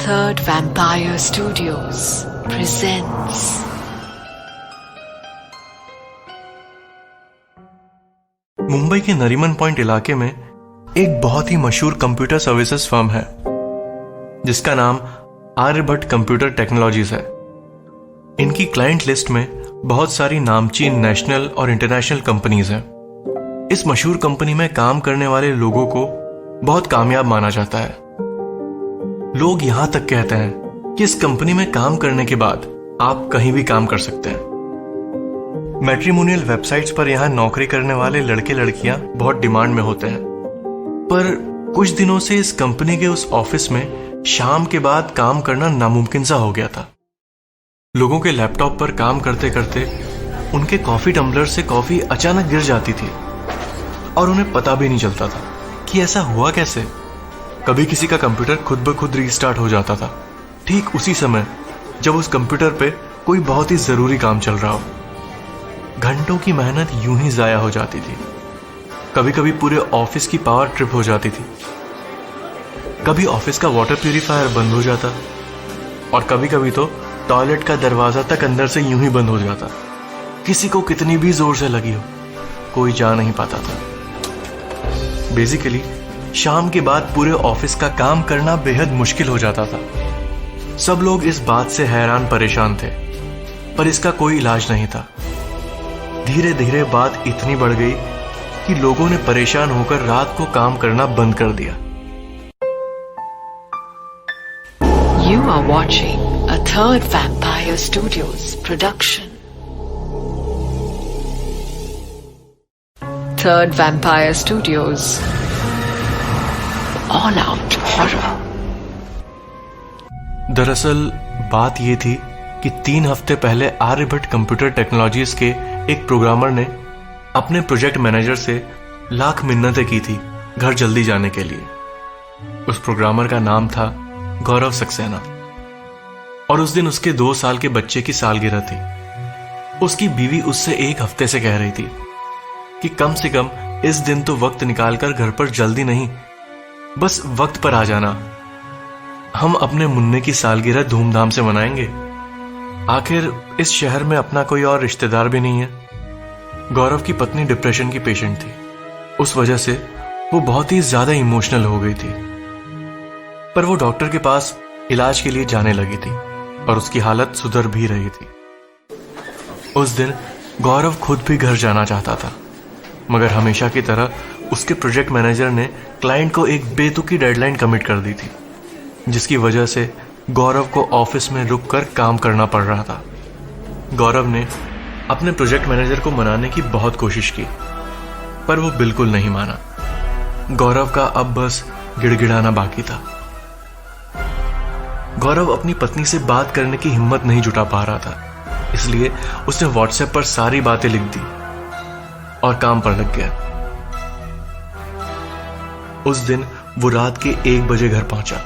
Third Vampire Studios presents Mumbai के Nariman point इलाके में एक बहुत ही मशहूर कंप्यूटर सर्विसेज फर्म है जिसका नाम आर्यभट्ट कंप्यूटर टेक्नोलॉजीज है। इनकी क्लाइंट लिस्ट में बहुत सारी नामचीन नेशनल और इंटरनेशनल कंपनीज हैं। इस मशहूर कंपनी में काम करने वाले लोगों को बहुत कामयाब माना जाता है। लोग यहां तक कहते हैं कि इस कंपनी में काम करने के बाद आप कहीं भी काम कर सकते हैं। मैट्रिमोनियल वेबसाइट्स पर यहां नौकरी करने वाले लड़के लड़कियां बहुत डिमांड में होते हैं, पर कुछ दिनों से इस कंपनी के उस ऑफिस में शाम के बाद काम करना नामुमकिन सा हो गया था। लोगों के लैपटॉप पर काम करते करते उनके कॉफी टम्बलर से कॉफी अचानक गिर जाती थी और उन्हें पता भी नहीं चलता था कि ऐसा हुआ कैसे। कभी किसी का कंप्यूटर खुद ब खुद रीस्टार्ट हो जाता था ठीक उसी समय जब उस कंप्यूटर पे कोई बहुत ही जरूरी काम चल रहा हो। घंटों की मेहनत यूं ही जाया हो जाती थी। कभी कभी पूरे ऑफिस की पावर ट्रिप हो जाती थी, कभी ऑफिस का वाटर प्यूरिफायर बंद हो जाता और कभी कभी तो टॉयलेट का दरवाजा तक अंदर से यूं ही बंद हो जाता। किसी को कितनी भी जोर से लगी हो कोई जा नहीं पाता था। बेसिकली शाम के बाद पूरे ऑफिस का काम करना बेहद मुश्किल हो जाता था। सब लोग इस बात से हैरान परेशान थे, पर इसका कोई इलाज नहीं था। धीरे धीरे बात इतनी बढ़ गई कि लोगों ने परेशान होकर रात को काम करना बंद कर दिया। You are watching a Third Vampire Studios production. Third Vampire Studios All Out Horror। दरअसल बात यह थी कि 3 हफ्ते पहले आर्यभट्ट कंप्यूटर टेक्नोलॉजीज के एक प्रोग्रामर ने अपने प्रोजेक्ट मैनेजर से लाख मिन्नतें की थी घर जल्दी जाने के लिए। उस प्रोग्रामर का नाम था गौरव सक्सेना और उस दिन उसके 2 साल के बच्चे की सालगिरह थी। उसकी बीवी उससे 1 हफ्ते से कह रही थी कि कम से कम इस दिन तो वक्त निकालकर घर पर जल्दी नहीं बस वक्त पर आ जाना। हम अपने मुन्ने की सालगिरह धूमधाम से मनाएंगे। आखिर इस शहर में अपना कोई और रिश्तेदार भी नहीं है। गौरव की पत्नी डिप्रेशन की पेशेंट थी। उस वजह से वो बहुत ही ज्यादा इमोशनल हो गई थी, पर वो डॉक्टर के पास इलाज के लिए जाने लगी थी और उसकी हालत सुधर भी रही थी। उस दिन गौरव खुद भी घर जाना चाहता था, मगर हमेशा की तरह उसके प्रोजेक्ट मैनेजर ने क्लाइंट को एक बेतुकी डेडलाइन कमिट कर दी थी, जिसकी वजह से गौरव को ऑफिस में रुककर काम करना पड़ रहा था। गौरव ने अपने प्रोजेक्ट मैनेजर को मनाने की बहुत कोशिश की, पर वो बिल्कुल नहीं माना। गौरव का अब बस गिड़गिड़ाना बाकी था। गौरव अपनी पत्नी से बात करने की हिम्मत नहीं जुटा पा रहा था, इसलिए उसने व्हाट्सएप पर सारी बातें लिख दी और काम पर लग गया। उस दिन वो रात के 1 बजे घर पहुंचा।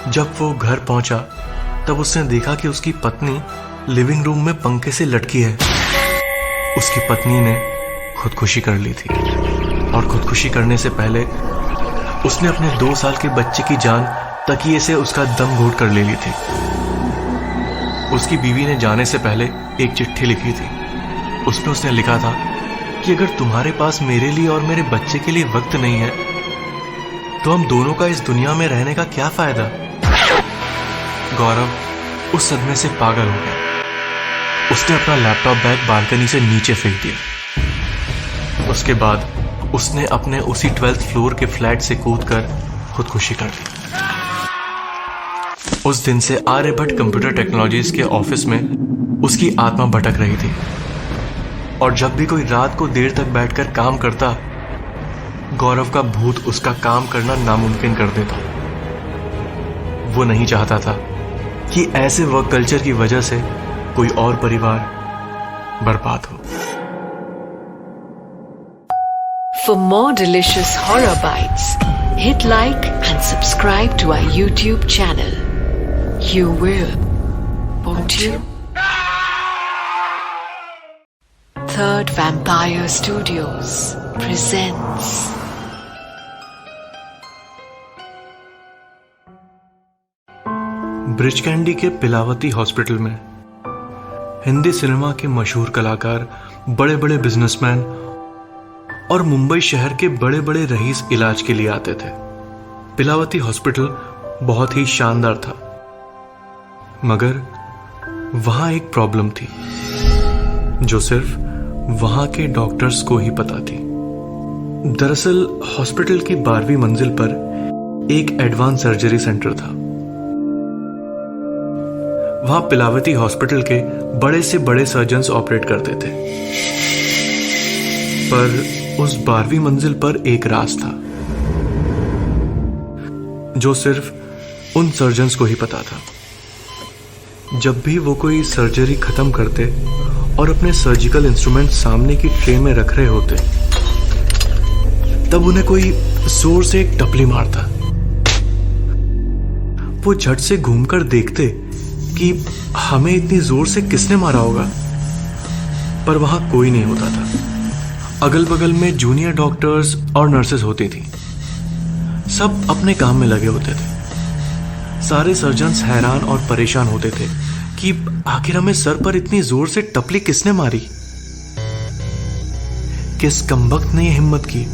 जब वो घर पहुंचा तब उसने देखा कि उसकी पत्नी लिविंग रूम में पंखे से लटकी है। उसकी पत्नी ने खुदकुशी कर ली थी और खुदकुशी करने से पहले उसने अपने 2 साल के बच्चे की जान तकिए से उसका दम घोट कर ले ली थी। उसकी बीवी ने जाने से पहले एक चिट्ठी लिखी थी। उसमें उसने लिखा था कि अगर तुम्हारे पास मेरे लिए और मेरे बच्चे के लिए वक्त नहीं है तो हम दोनों का इस दुनिया में रहने का क्या फायदा। गौरव उस सदमे से पागल हो गया। उसने अपना लैपटॉप बैग बालकनी से नीचे फेंक दिया। उसके बाद उसने अपने उसी 12th फ्लोर के फ्लैट से कूदकर खुदकुशी कर ली। उस दिन से आर्यभट्ट कंप्यूटर टेक्नोलॉजीज के ऑफिस में उसकी आत्मा भटक रही थी और जब भी कोई रात को देर तक बैठकर काम करता, गौरव का भूत उसका काम करना नामुमकिन कर देता। वो नहीं चाहता था कि ऐसे वर्क कल्चर की वजह से कोई और परिवार बर्बाद हो। For more delicious horror bites, hit like and subscribe to our YouTube channel. You will, won't you? Third Vampire Studios presents bridge candy के पिलावती हॉस्पिटल में हिंदी सिनेमा के मशहूर कलाकार, बड़े बड़े बिजनेसमैन और मुंबई शहर के बड़े बड़े रईस इलाज के लिए आते थे। पिलावती हॉस्पिटल बहुत ही शानदार था, मगर वहां एक प्रॉब्लम थी जो सिर्फ वहां के डॉक्टर्स को ही पता थी। दरअसल हॉस्पिटल की 12वीं मंजिल पर एक एडवांस सर्जरी सेंटर था। वहां पिलावती हॉस्पिटल के बड़े से बड़े सर्जन्स ऑपरेट करते थे, पर उस 12वीं मंजिल पर एक राज था जो सिर्फ उन सर्जन्स को ही पता था। जब भी वो कोई सर्जरी खत्म करते और अपने सर्जिकल इंस्ट्रूमेंट सामने की ट्रे में रख रहे होते, तब उन्हें कोई जोर से एक टपली मारता। वो झट से घूमकर देखते कि हमें इतनी जोर से किसने मारा होगा, पर वहां कोई नहीं होता था। अगल बगल में जूनियर डॉक्टर्स और नर्सेस होती थी। सब अपने काम में लगे होते थे। सारे सर्जन्स हैरान और परेशान होते थे कि आखिर हमें सर पर इतनी जोर से टपली किसने मारी। किस कमबख्त ने यह हिम्मत की।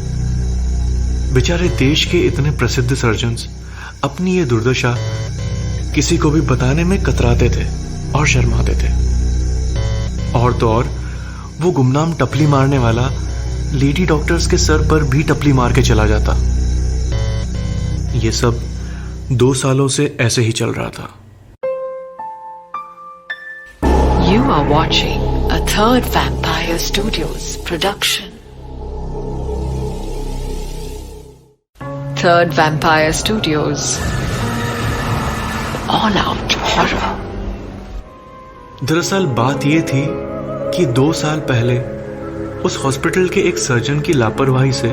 बेचारे देश के इतने प्रसिद्ध सर्जन्स अपनी ये दुर्दशा किसी को भी बताने में कतराते थे और शर्माते थे। और तो और वो गुमनाम टपली मारने वाला लेडी डॉक्टर्स के सर पर भी टपली मार के चला जाता। ये सब 2 सालों से ऐसे ही चल रहा था। You are watching a Third Vampire Studios production. Third Vampire Studios. All out horror. दरअसल बात यह थी कि 2 साल पहले उस हॉस्पिटल के एक सर्जन की लापरवाही से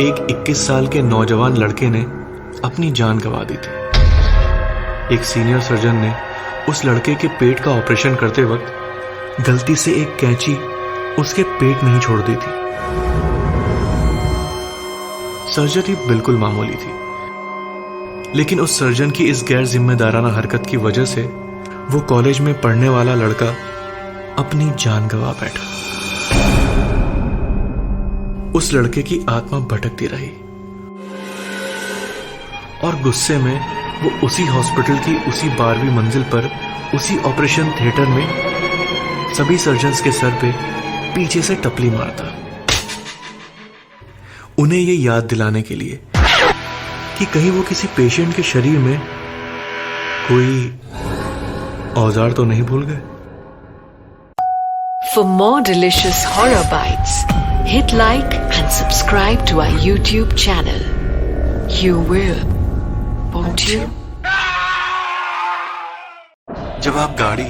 एक 21 साल के नौजवान लड़के ने अपनी जान गंवा दी थी। एक सीनियर सर्जन ने उस लड़के के पेट का ऑपरेशन करते वक्त गलती से एक कैंची उसके पेट में ही छोड़ दी थी। सर्जरी बिल्कुल मामूली थी, लेकिन उस सर्जन की इस गैर जिम्मेदाराना हरकत की वजह से वो कॉलेज में पढ़ने वाला लड़का अपनी जान गंवा बैठा। उस लड़के की आत्मा भटकती रही और गुस्से में वो उसी हॉस्पिटल की उसी 12वीं मंजिल पर उसी ऑपरेशन थिएटर में सभी सर्जन्स के सर पे पीछे से टपली मारता, उन्हें ये याद दिलाने के लिए कि कहीं वो किसी पेशेंट के शरीर में कोई औजार तो नहीं भूल गए। For more delicious horror bites, hit like and subscribe to our YouTube channel. You will, won't you? जब आप गाड़ी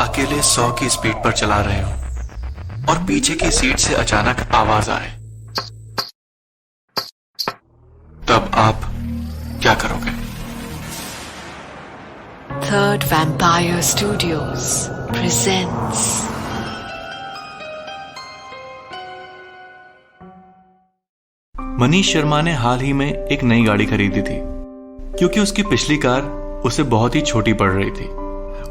अकेले 100 की स्पीड पर चला रहे हो और पीछे की सीट से अचानक आवाज आए, तब आप क्या करोगे? Third Vampire Studios presents Manish Sharma ने हाल ही में एक नई गाड़ी खरीदी थी, क्योंकि उसकी पिछली कार उसे बहुत ही छोटी पड़ रही थी।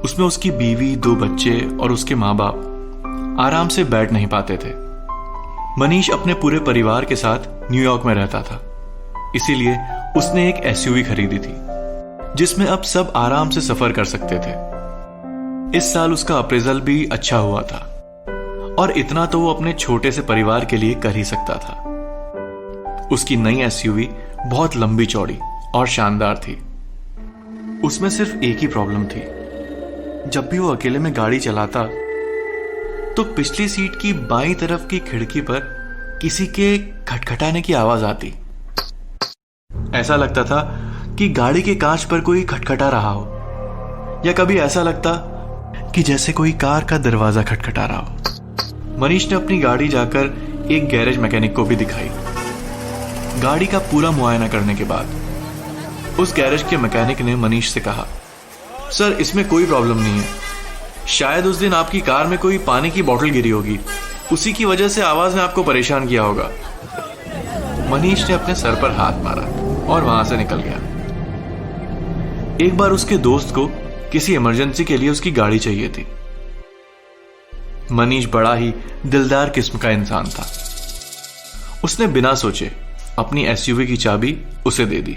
उसमें उसकी बीवी, 2 बच्चे और उसके माँ बाप आराम से बैठ नहीं पाते थे। मनीष अपने पूरे परिवार के साथ न्यूयॉर्क में रहता था, इसीलिए उसने एक एसयूवी खरीदी थी जिसमें अब सब आराम से सफर कर सकते थे। इस साल उसका अप्रेजल भी अच्छा हुआ था और इतना तो वो अपने छोटे से परिवार के लिए कर ही सकता था। उसकी नई एसयूवी बहुत लंबी चौड़ी और शानदार थी। उसमें सिर्फ एक ही प्रॉब्लम थी, जब भी वो अकेले में गाड़ी चलाता तो पिछली सीट की बाईं तरफ की खिड़की पर किसी के खटखटाने की आवाज आती। ऐसा लगता था कि गाड़ी के कांच पर कोई खटखटा रहा हो, या कभी ऐसा लगता कि जैसे कोई कार का दरवाजा खटखटा रहा हो। मनीष ने अपनी गाड़ी जाकर एक गैरेज मैकेनिक को भी दिखाई। गाड़ी का पूरा मुआयना करने के बाद उस गैरेज के मैकेनिक ने मनीष से कहा, सर इसमें कोई प्रॉब्लम नहीं है, शायद उस दिन आपकी कार में कोई पानी की बोतल गिरी होगी, उसी की वजह से आवाज ने आपको परेशान किया होगा। मनीष ने अपने सर पर हाथ मारा और वहां से निकल गया। एक बार उसके दोस्त को किसी इमरजेंसी के लिए उसकी गाड़ी चाहिए थी। मनीष बड़ा ही दिलदार किस्म का इंसान था। उसने बिना सोचे अपनी एसयूवी की चाबी उसे दे दी।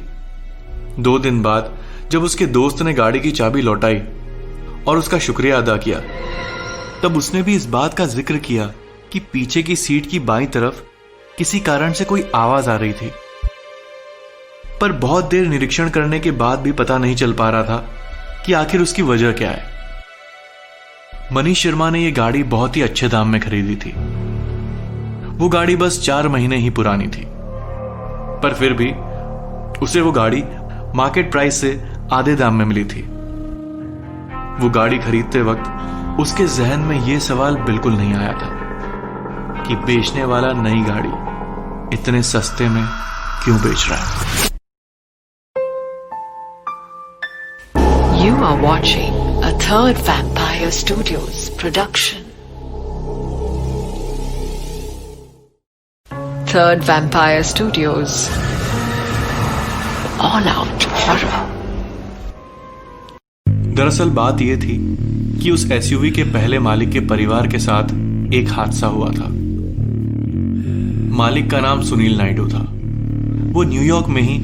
2 दिन बाद जब उसके दोस्त ने गाड़ी की चाबी लौटाई और उसका शुक्रिया अदा किया, तब उसने भी इस बात का जिक्र किया कि पीछे की सीट की बाईं तरफ किसी कारण से कोई आवाज आ रही थी, पर बहुत देर निरीक्षण करने के बाद भी पता नहीं चल पा रहा था कि आखिर उसकी वजह क्या है। मनीष शर्मा ने यह गाड़ी बहुत ही अच्छे दाम में खरीदी थी। वो गाड़ी बस 4 महीने ही पुरानी थी, पर फिर भी उसे वो गाड़ी मार्केट प्राइस से आधे दाम में मिली थी। वो गाड़ी खरीदते वक्त उसके जहन में यह सवाल बिल्कुल नहीं आया था कि बेचने वाला नई गाड़ी इतने सस्ते में क्यों बेच रहा है। You are watching a Third Vampire Studios production. Third Vampire Studios. All Out Horror. दरअसल बात यह थी कि उस एसयूवी के पहले मालिक के परिवार के साथ एक हादसा हुआ था। मालिक का नाम सुनील नायडू था। वो न्यूयॉर्क में ही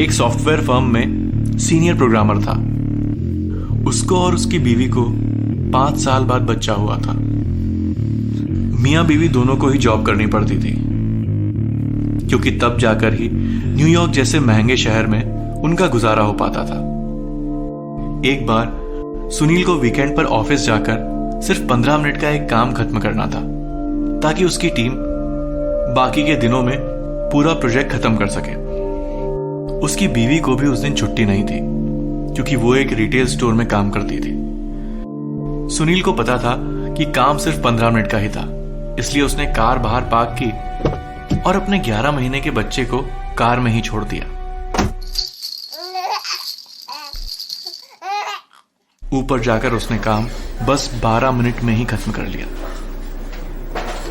एक सॉफ्टवेयर फर्म में सीनियर प्रोग्रामर था। उसको और उसकी बीवी को 5 साल बाद बच्चा हुआ था। मियां बीवी दोनों को ही जॉब करनी पड़ती थी, क्योंकि तब जाकर ही न्यूयॉर्क जैसे महंगे शहर में उनका गुजारा हो पाता था। एक बार सुनील को वीकेंड पर ऑफिस जाकर सिर्फ 15 मिनट का एक काम खत्म करना था, ताकि उसकी टीम बाकी के दिनों में पूरा प्रोजेक्ट खत्म कर सके। उसकी बीवी को भी उस दिन छुट्टी नहीं थी, क्योंकि वो एक रिटेल स्टोर में काम करती थी। सुनील को पता था कि काम सिर्फ 15 मिनट का ही था, इसलिए उसने कार बाहर पार्क की और अपने 11 महीने के बच्चे को कार में ही छोड़ दिया। ऊपर जाकर उसने काम बस 12 मिनट में ही खत्म कर लिया।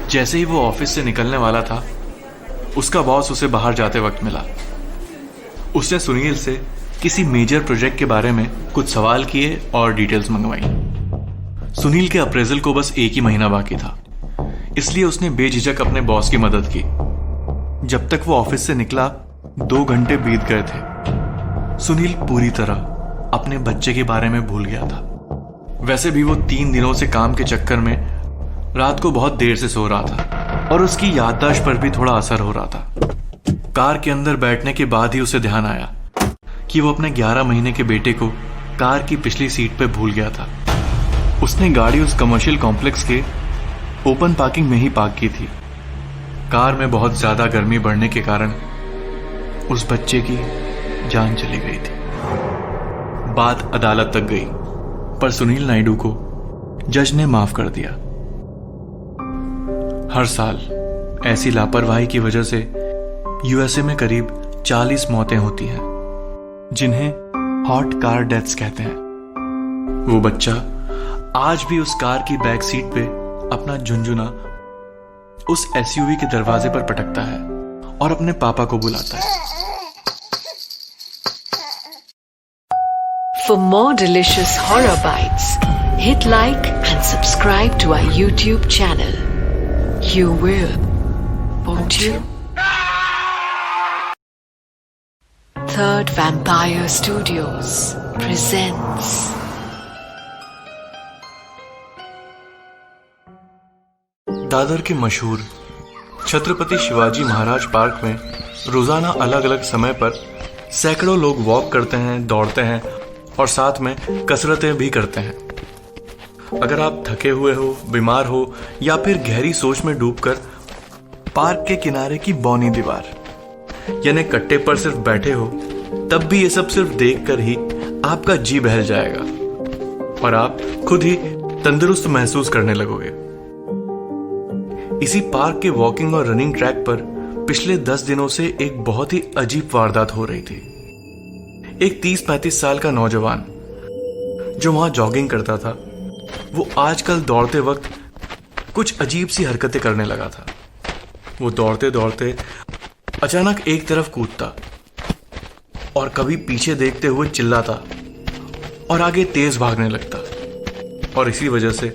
जैसे ही वो ऑफिस से निकलने वाला था, उसका बॉस उसे बाहर जाते वक्त मिला। उसने सुनील से किसी मेजर प्रोजेक्ट के बारे में कुछ सवाल किए और डिटेल्स मंगवाई। सुनील के अप्रेजल को बस 1 ही महीना बाकी था, इसलिए उसने बेझिझक अपने बॉस की मदद की। जब तक वो ऑफिस से निकला 2 घंटे बीत गए थे। सुनील पूरी तरह अपने बच्चे के बारे में भूल गया था। वैसे भी वो 3 दिनों से काम के चक्कर में रात को बहुत देर से सो रहा था और उसकी याददाश्त पर भी थोड़ा असर हो रहा था। कार के अंदर बैठने के बाद ही उसे ध्यान आया कि वो अपने 11 महीने के बेटे को कार की पिछली सीट पे भूल गया था। उसने गाड़ी उस कमर्शियल कॉम्प्लेक्स के ओपन पार्किंग में ही पार्क की थी। कार में बहुत ज्यादा गर्मी बढ़ने के कारण उस बच्चे की जान चली गई थी। बात अदालत तक गई, पर सुनील नायडू को जज ने माफ कर दिया। हर साल ऐसी लापरवाही की वजह से यूएसए में करीब 40 मौतें होती हैं, जिन्हें हॉट कार डेथ्स कहते हैं। वो बच्चा आज भी उस कार की बैक सीट पे अपना झुनझुना उस एसयूवी के दरवाजे पर पटकता है और अपने पापा को बुलाता है। For more delicious horror bites, hit like and subscribe to our YouTube channel. You will, won't you? Third Vampire Studios presents Dadar के मशहूर छत्रपति शिवाजी महाराज पार्क में रोजाना अलग अलग समय पर सैकड़ों लोग वॉक करते हैं, दौड़ते हैं और साथ में कसरतें भी करते हैं। अगर आप थके हुए हो, बीमार हो या फिर गहरी सोच में डूबकर पार्क के किनारे की बौनी दीवार यानी कट्टे पर सिर्फ बैठे हो, तब भी ये सब सिर्फ देखकर ही आपका जी बहल जाएगा और आप खुद ही तंदुरुस्त महसूस करने लगोगे। इसी पार्क के वॉकिंग और रनिंग ट्रैक पर पिछले 10 दिनों से एक बहुत ही अजीब वारदात हो रही थी। एक 30-35 साल का नौजवान जो वहां जॉगिंग करता था, वो आजकल दौड़ते वक्त कुछ अजीब सी हरकतें करने लगा था। वो दौड़ते दौड़ते अचानक एक तरफ कूदता और कभी पीछे देखते हुए चिल्लाता और आगे तेज भागने लगता। और इसी वजह से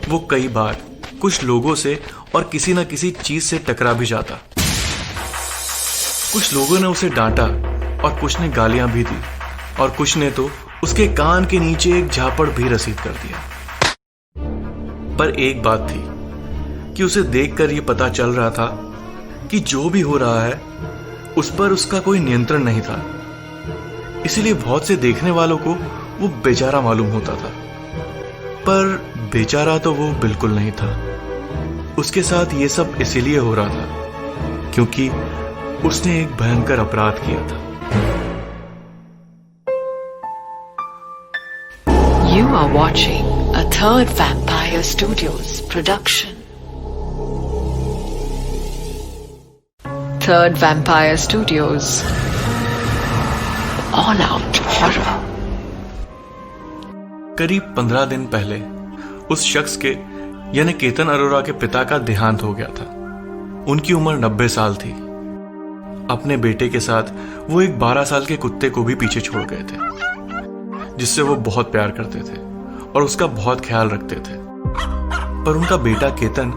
वो कई बार कुछ लोगों से और किसी न किसी चीज से टकरा भी जाता। कुछ लोगों ने उसे डांटा और कुछ ने गालियां भी दी और कुछ ने तो उसके कान के नीचे एक झापड़ भी रसीद कर दिया। पर एक बात थी कि उसे देखकर यह पता चल रहा था कि जो भी हो रहा है उस पर उसका कोई नियंत्रण नहीं था। इसीलिए बहुत से देखने वालों को वो बेचारा मालूम होता था। पर बेचारा तो वो बिल्कुल नहीं था। उसके साथ ये सब इसीलिए हो रहा था क्योंकि उसने एक भयंकर अपराध किया था। You are watching a Third Vampire Studios production. Third Vampire Studios. All Out Horror. करीब 15 दिन पहले उस शख्स के यानी केतन अरोरा के पिता का देहांत हो गया था। उनकी उम्र 90 साल थी। अपने बेटे के साथ वो एक 12 साल के कुत्ते को भी पीछे छोड़ गए थे जिससे वो बहुत प्यार करते थे और उसका बहुत ख्याल रखते थे। पर उनका बेटा केतन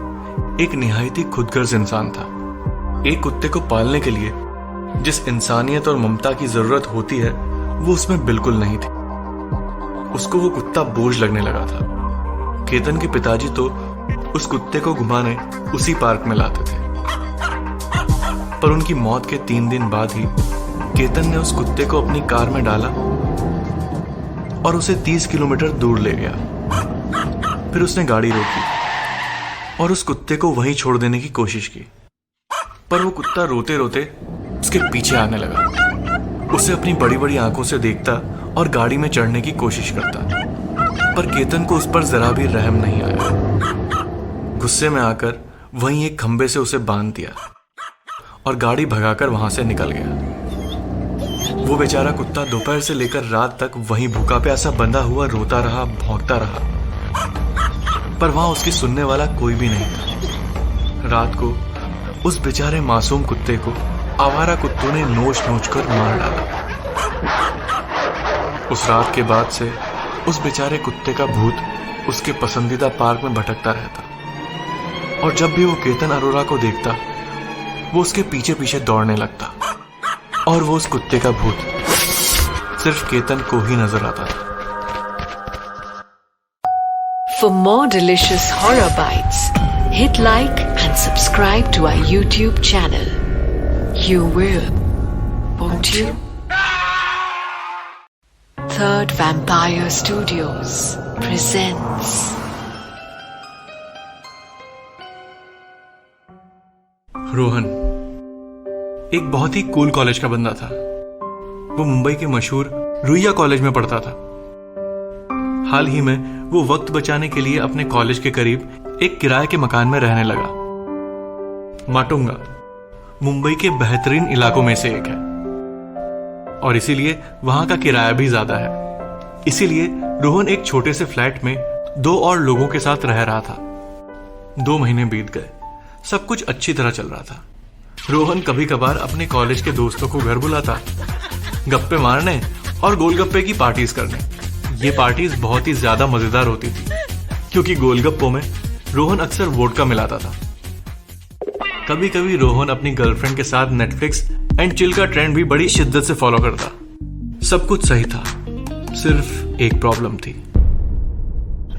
एक निहायती खुदगर्ज इंसान था। एक कुत्ते को पालने के लिए जिस इंसानियत और ममता की जरूरत होती है वो उसमें बिल्कुल नहीं थी। उसको वो कुत्ता बोझ लगने लगा था। केतन के पिताजी तो उस कुत्ते को घुमाने उसी पार्क में लाते थे। पर उनकी मौत के 3 दिन बाद ही केतन ने उस कुत्ते को अपनी कार में डाला और उसे 30 किलोमीटर दूर ले गया। फिर उसने गाड़ी रोकी और उस कुत्ते को वहीं छोड़ देने की कोशिश की। पर वो कुत्ता रोते रोते उसके पीछे आने लगा। उसे अपनी बड़ी बड़ी आंखों से देखता और गाड़ी में चढ़ने की कोशिश करता। पर केतन को उस पर जरा भी रहम नहीं आया। गुस्से में आकर वहीं एक खंबे से उसे बांध दिया और गाड़ी भगाकर वहां से निकल गया। वो बेचारा कुत्ता दोपहर से लेकर रात तक वहीं भूखा प्यासा बंधा हुआ रोता रहा, भौंकता रहा। पर वहां उसकी सुनने वाला कोई भी नहीं था। रात को उस बेचारे मासूम कुत्ते को आवारा कुत्तों ने नोच नोच कर मार डाला। उस रात के बाद से उस बेचारे कुत्ते का भूत उसके पसंदीदा पार्क में भटकता रहता और जब भी वो केतन अरोरा को देखता वो उसके पीछे पीछे दौड़ने लगता और वो उस कुत्ते का भूत सिर्फ केतन को ही नजर आता था। For more delicious horror bites, hit like and subscribe to our YouTube channel. You will, won't you? Third Vampire Studios presents Rohan एक बहुत ही कूल कॉलेज का बंदा था। वो मुंबई के मशहूर रुइया कॉलेज में पढ़ता था। हाल ही में वो वक्त बचाने के लिए अपने कॉलेज के करीब एक किराए के मकान में रहने लगा। माटुंगा मुंबई के बेहतरीन इलाकों में से एक है और इसीलिए वहां का किराया भी ज्यादा है। इसीलिए रोहन एक छोटे से फ्लैट में 2 और लोगों के साथ रह रहा था। 2 महीने बीत गए। सब कुछ अच्छी तरह चल रहा था। रोहन कभी कभार अपने कॉलेज के दोस्तों को घर बुलाता, गप्पे मारने और गोलगप्पे की पार्टीज करने। ये पार्टीज बहुत ही ज्यादा मजेदार होती थी क्योंकि गोलगप्पों में रोहन अक्सर वोडका मिलाता था। कभी कभी रोहन अपनी गर्लफ्रेंड के साथ नेटफ्लिक्स एंड चिल का ट्रेंड भी बड़ी शिद्दत से फॉलो करता। सब कुछ सही था, सिर्फ एक प्रॉब्लम थी।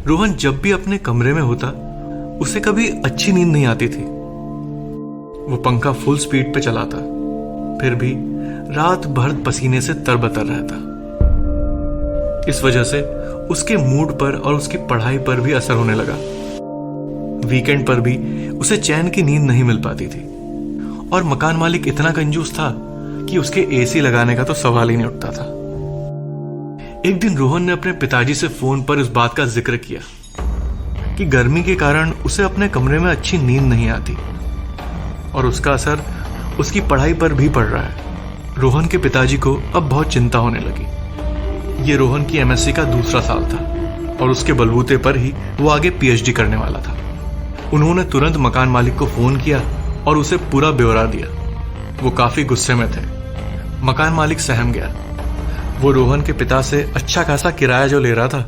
रोहन जब भी अपने कमरे में होता उसे कभी अच्छी नींद नहीं आती थी। वो पंखा फुल स्पीड पे चलाता, फिर भी रात भर पसीने से तरबतर रहता। इस वजह से उसके मूड पर और उसकी पढ़ाई पर भी असर होने लगा। वीकेंड पर भी उसे चैन की नींद नहीं मिल पाती थी और मकान मालिक इतना कंजूस था कि उसके एसी लगाने का तो सवाल ही नहीं उठता था। एक दिन रोहन ने अपने पिताजी से फोन पर इस बात का जिक्र किया कि गर्मी के कारण उसे अपने कमरे में अच्छी नींद नहीं आती और उसका असर उसकी पढ़ाई पर भी पड़ रहा है। रोहन के पिताजी को अब बहुत चिंता होने लगी। ये रोहन की एमएससी का दूसरा साल था और उसके बलबूते पर ही वो आगे पीएचडी करने वाला था। उन्होंने तुरंत मकान मालिक को फोन किया और उसे पूरा ब्यौरा दिया। वो काफी गुस्से में थे। मकान मालिक सहम गया। वो रोहन के पिता से अच्छा खासा किराया जो ले रहा था,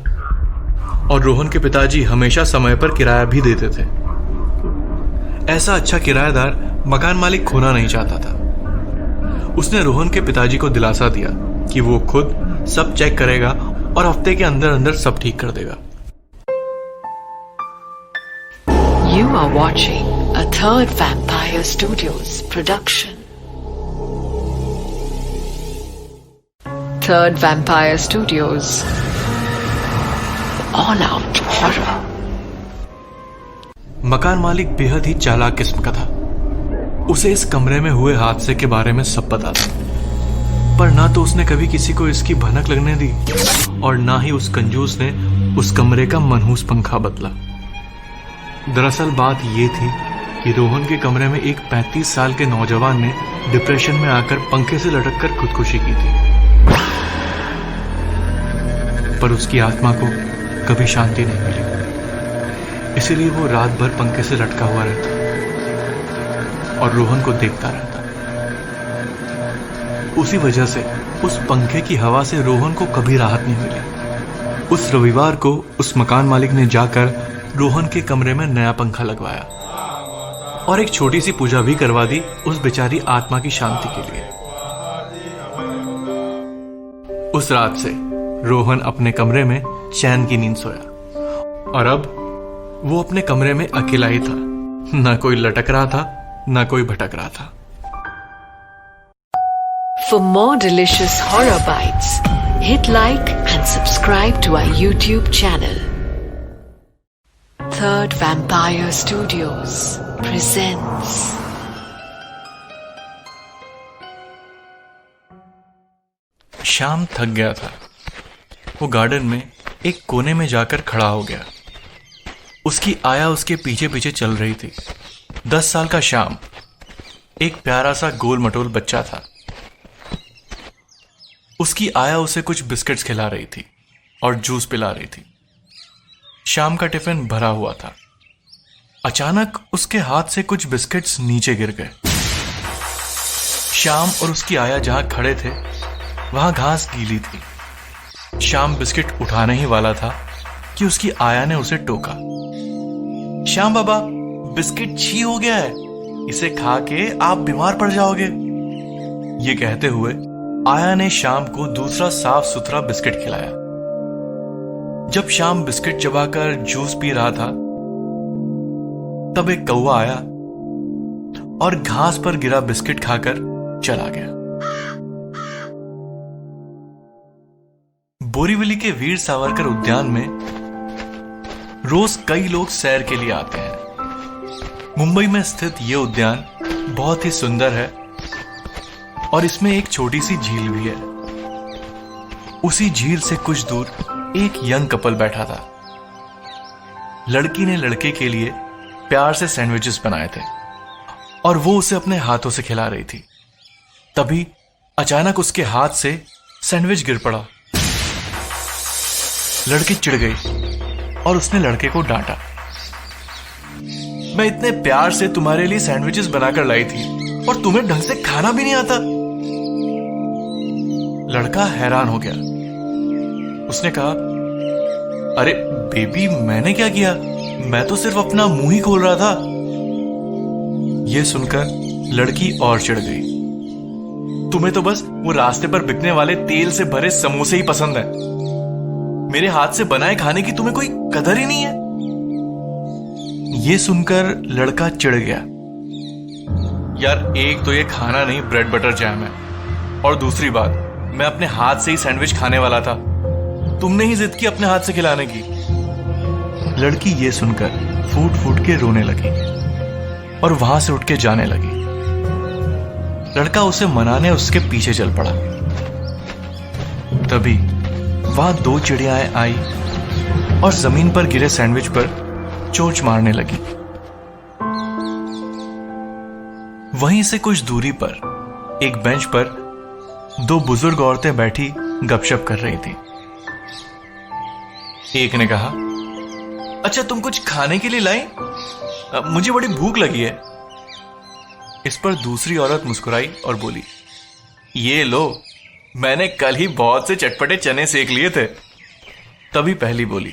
और रोहन के पिताजी हमेशा समय पर किराया भी देते थे। ऐसा अच्छा किराएदार मकान मालिक खोना नहीं चाहता था। उसने रोहन के पिताजी को दिलासा दिया कि वो खुद सब चेक करेगा और हफ्ते के अंदर अंदर सब ठीक कर देगा। You are watching a Third Vampire Studios production. Third Vampire Studios. All out horror. मकान मालिक बेहद ही चालाक किस्म का था। उसे इस कमरे में हुए हादसे के बारे में सब पता था, पर ना तो उसने कभी किसी को इसकी भनक लगने दी और ना ही उस कंजूस ने उस कमरे का मनहूस पंखा बदला। दरअसल बात यह थी कि रोहन के कमरे में एक 35 साल के नौजवान ने डिप्रेशन में आकर पंखे से लटककर खुदकुशी की थी, पर उसकी आत्मा को कभी शांति नहीं मिली। इसीलिए वो रात भर पंखे से लटका हुआ रहता और रोहन को देखता रहता। उसी वजह से उस पंखे की हवा से रोहन को कभी राहत नहीं मिली। उस रविवार को उस मकान मालिक ने जाकर रोहन के कमरे में नया पंखा लगवाया और एक छोटी सी पूजा भी करवा दी उस बेचारी आत्मा की शांति के लिए। उस रात से रोहन अपने कमरे में चैन की नींद सोया, और अब वो अपने कमरे में अकेला ही था। ना कोई लटक रहा था, ना कोई भटक रहा था। For more delicious horror bites, hit like and subscribe to our YouTube channel. Third Vampire Studios presents. शाम थक गया था। वो गार्डन में एक कोने में जाकर खड़ा हो गया। उसकी आया उसके पीछे पीछे चल रही थी। 10 साल का श्याम एक प्यारा सा गोल मटोल बच्चा था। उसकी आया उसे कुछ बिस्किट्स खिला रही थी और जूस पिला रही थी। श्याम का टिफिन भरा हुआ था। अचानक उसके हाथ से कुछ बिस्किट्स नीचे गिर गए। श्याम और उसकी आया जहां खड़े थे वहां घास गीली थी। श्याम बिस्किट उठाने ही वाला था कि उसकी आया ने उसे टोका। श्याम बाबा, बिस्किट छी हो गया है, इसे खा के आप बीमार पड़ जाओगे। ये कहते हुए आया ने श्याम को दूसरा साफ सुथरा बिस्किट खिलाया। जब श्याम बिस्किट चबाकर जूस पी रहा था तब एक कौवा आया और घास पर गिरा बिस्किट खाकर चला गया। बोरीवली के वीर सावरकर उद्यान में रोज कई लोग सैर के लिए आते हैं। मुंबई में स्थित यह उद्यान बहुत ही सुंदर है और इसमें एक छोटी सी झील भी है। उसी झील से कुछ दूर एक यंग कपल बैठा था। लड़की ने लड़के के लिए प्यार से सैंडविचेस बनाए थे और वो उसे अपने हाथों से खिला रही थी। तभी अचानक उसके हाथ से सैंडविच गिर पड़ा। लड़की चिढ़ गई और उसने लड़के को डांटा। मैं इतने प्यार से तुम्हारे लिए सैंडविचेस बनाकर लाई थी और तुम्हें ढंग से खाना भी नहीं आता। लड़का हैरान हो गया। उसने कहा, अरे बेबी, मैंने क्या किया? मैं तो सिर्फ अपना मुंह ही खोल रहा था। यह सुनकर लड़की और चिढ़ गई। तुम्हें तो बस वो रास्ते पर बिकने वाले तेल से भरे समोसे ही पसंद है। मेरे हाथ से बनाए खाने की तुम्हें कोई कदर ही नहीं है। यह सुनकर लड़का चिढ़ गया। यार, एक तो ये खाना नहीं, ब्रेड बटर जैम है, और दूसरी बात, मैं अपने हाथ से ही सैंडविच खाने वाला था। तुमने ही जिद की अपने हाथ से खिलाने की। लड़की ये सुनकर फूट फूट के रोने लगी और वहां से उठ के जाने लगी। लड़का उसे मनाने उसके पीछे चल पड़ा। तभी वहां 2 चिड़ियाएं आई और जमीन पर गिरे सैंडविच पर चोंच मारने लगी। वहीं से कुछ दूरी पर एक बेंच पर 2 बुजुर्ग औरतें बैठी गपशप कर रही थी। एक ने कहा, अच्छा तुम कुछ खाने के लिए लाई? मुझे बड़ी भूख लगी है। इस पर दूसरी औरत मुस्कुराई और बोली, ये लो, मैंने कल ही बहुत से चटपटे चने सेक लिए थे। तभी पहली बोली,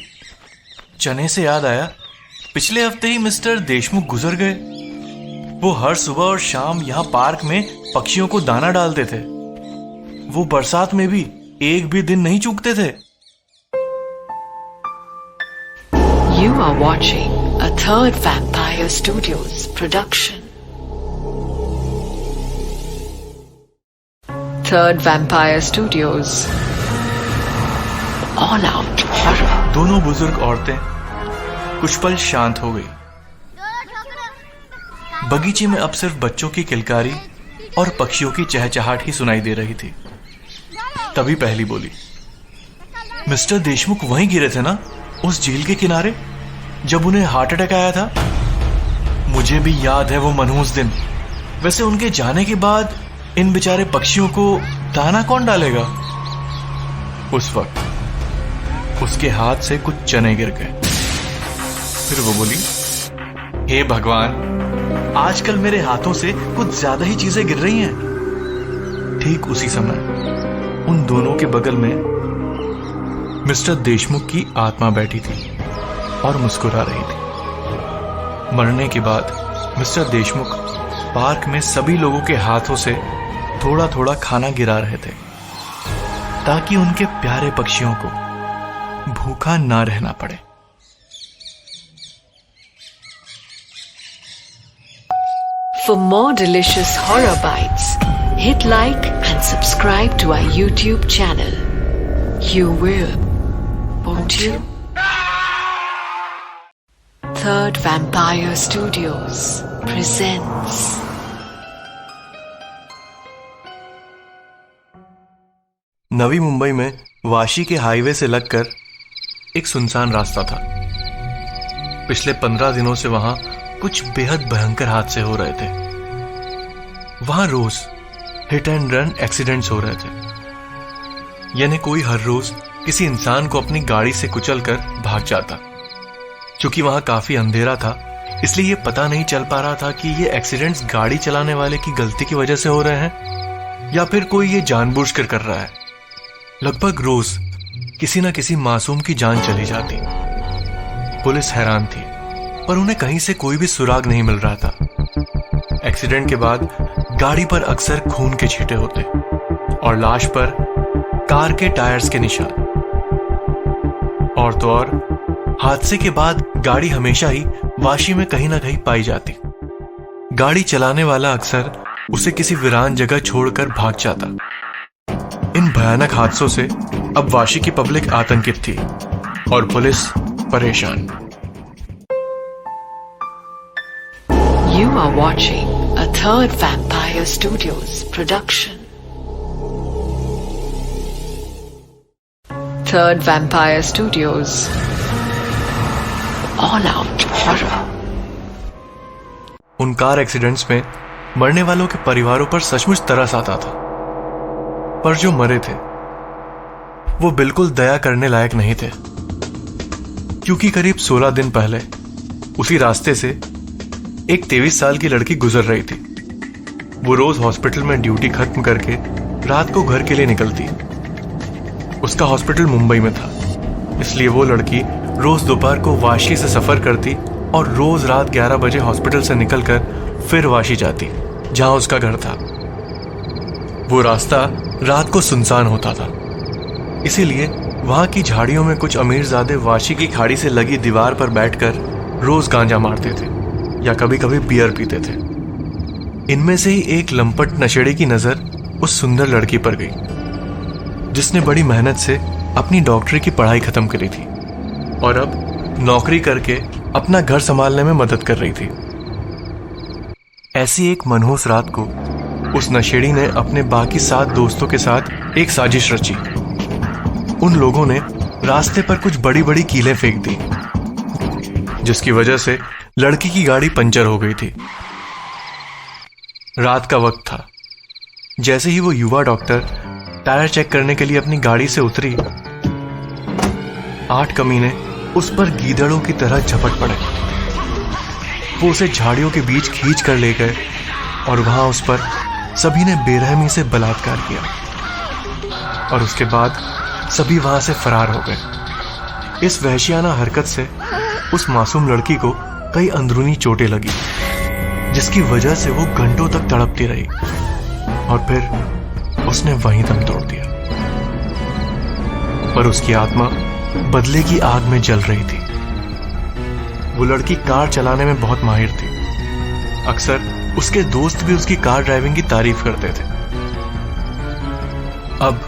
चने से याद आया, पिछले हफ्ते ही मिस्टर देशमुख गुजर गए। वो हर सुबह और शाम यहाँ पार्क में पक्षियों को दाना डालते थे। वो बरसात में भी एक भी दिन नहीं चूकते थे। You are watching a Third Vampire Studios production. Third Vampire Studios. All out horror. दोनों बुजुर्ग औरतें कुछ पल शांत हो गई। बगीचे में अब सिर्फ बच्चों की किलकारी और पक्षियों की चहचहाट ही सुनाई दे रही थी। तभी पहली बोली, मिस्टर देशमुख वहीं गिरे थे ना, उस झील के किनारे, जब उन्हें हार्ट अटैक आया था। मुझे भी याद है वो मनहूस दिन। वैसे उनके जाने के बाद इन बेचारे पक्षियों को दाना कौन डालेगा? उस वक्त उसके हाथ से कुछ चने गिर गए। फिर वो बोली, हे भगवान, आजकल मेरे हाथों से कुछ ज्यादा ही चीजें गिर रही हैं। ठीक उसी समय उन दोनों के बगल में मिस्टर देशमुख की आत्मा बैठी थी और मुस्कुरा रही थी। मरने के बाद मिस्टर देशमुख पार्क में सभी लोगों के हाथों से थोड़ा थोड़ा खाना गिरा रहे थे, ताकि उनके प्यारे पक्षियों को भूखा ना रहना पड़े। For more delicious horror bites, hit like and subscribe to our YouTube channel. You will, won't you? Third Vampire Studios presents. Navi Mumbai में वाशी के हाईवे से लगकर एक सुनसान रास्ता था। पिछले 15 दिनों से वहां कुछ बेहद भयंकर हादसे हो रहे थे। वहां रोज हिट एंड रन एक्सीडेंट्स हो रहे थे। यानी कोई हर रोज किसी इंसान को अपनी गाड़ी से कुचलकर भाग जाता। क्योंकि वहां काफी अंधेरा था, इसलिए ये पता नहीं चल पा रहा था कि ये एक्सीडेंट्स गाड़ी चलाने वाले की गलती की वजह से हो रहे हैं या फिर कोई ये जानबूझकर कर रहा है। लगभग रोज किसी न किसी मासूम की जान चली जाती। पुलिस हैरान थी, पर उन्हें कहीं से कोई भी सुराग नहीं मिल रहा था। एक्सीडेंट के बाद गाड़ी पर अक्सर खून के छींटे होते और लाश पर कार के टायर्स के निशान। और तो और हादसे के बाद गाड़ी हमेशा ही वाशी में कहीं ना कहीं पाई जाती। गाड़ी चलाने वाला अक्सर उसे किसी वीरान जगह छोड़कर भाग जाता। इन भयानक हादसों से अब वाशी की पब्लिक आतंकित थी और पुलिस परेशान। You are watching a Third Vampire Studios production. Third Vampire Studios. All out horror. उन कार एक्सीडेंट्स में मरने वालों के परिवारों पर सचमुच तरस आता था, पर जो मरे थे वो बिल्कुल दया करने लायक नहीं थे। क्योंकि करीब 16 दिन पहले उसी रास्ते से एक 23 साल की लड़की गुजर रही थी। वो रोज हॉस्पिटल में ड्यूटी खत्म करके रात को घर के लिए निकलती। उसका हॉस्पिटल मुंबई में था, इसलिए वो लड़की रोज दोपहर को वाशी से सफर करती और रोज रात 11 बजे हॉस्पिटल से निकलकर फिर वाशी जाती, जहां उसका घर था। वो रास्ता रात को सुनसान होता था, इसीलिए वहां की झाड़ियों में कुछ अमीरजादे वाशी की खाड़ी से लगी दीवार पर बैठकर रोज गांजा मारते थे या कभी कभी बियर पीते थे। इनमें से ही एक लंपट नशेड़ी की नजर उस सुंदर लड़की पर गई, जिसने बड़ी मेहनत से अपनी डॉक्टरी की पढ़ाई खत्म करी थी और अब नौकरी करके अपना घर संभालने में मदद कर रही थी। ऐसी एक मनहूस रात को उस नशेड़ी ने अपने बाकी 7 दोस्तों के साथ एक साजिश रची। उन लोगों ने रास्ते पर कुछ बड़ी बड़ी कीलें फेंक दी, जिसकी वजह से लड़की की गाड़ी पंचर हो गई थी। रात का वक्त था। जैसे ही वो युवा डॉक्टर टायर चेक करने के लिए अपनी गाड़ी से उतरी, 8 कमीने उस पर गीदड़ों की तरह झपट पड़े। वो उसे झाड़ियों के बीच खींच कर ले गए और वहां उस पर सभी ने बेरहमी से बलात्कार किया। और उसके बाद सभी वहां से फरार हो गए। इस वहशियाना हरकत से उस मासूम लड़की को कई अंदरूनी चोटें लगी, जिसकी वजह से वो घंटों तक तड़पती रही और फिर उसने वहीं दम तोड़ दिया। पर उसकी आत्मा बदले की आग में जल रही थी। वो लड़की कार चलाने में बहुत माहिर थी। अक्सर उसके दोस्त भी उसकी कार ड्राइविंग की तारीफ करते थे। अब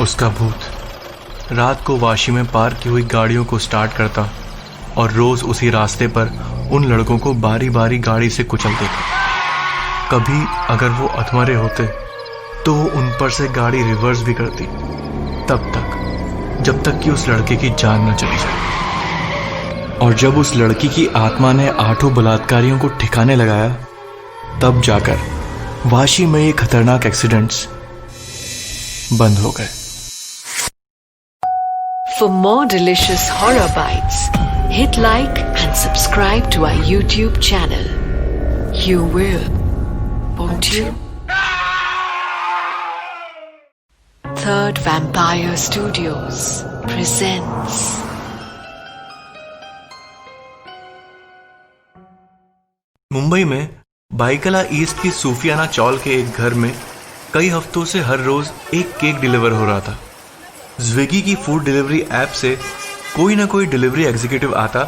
उसका भूत रात को वाशी में पार्क की हुई गाड़ियों को स्टार्ट करता और रोज उसी रास्ते पर उन लड़कों को बारी बारी गाड़ी से कुचल देता। कभी अगर वो अधमरे होते तो वो उन पर से गाड़ी रिवर्स भी करती, तब तक जब तक कि उस लड़के की जान न चली जाए। और जब उस लड़की की आत्मा ने 8 बलात्कारियों को ठिकाने लगाया, तब जाकर वाशी में ये खतरनाक एक्सीडेंट्स बंद हो गए। For more delicious horror bites, hit like and subscribe to our YouTube channel. You will, won't you? Third Vampire Studios presents Mumbai में बाइकला ईस्ट की सूफियाना चौल के एक घर में कई हफ्तों से हर रोज एक केक डिलीवर हो रहा था। स्विगी की फूड डिलीवरी ऐप से कोई ना कोई डिलीवरी एग्जीक्यूटिव आता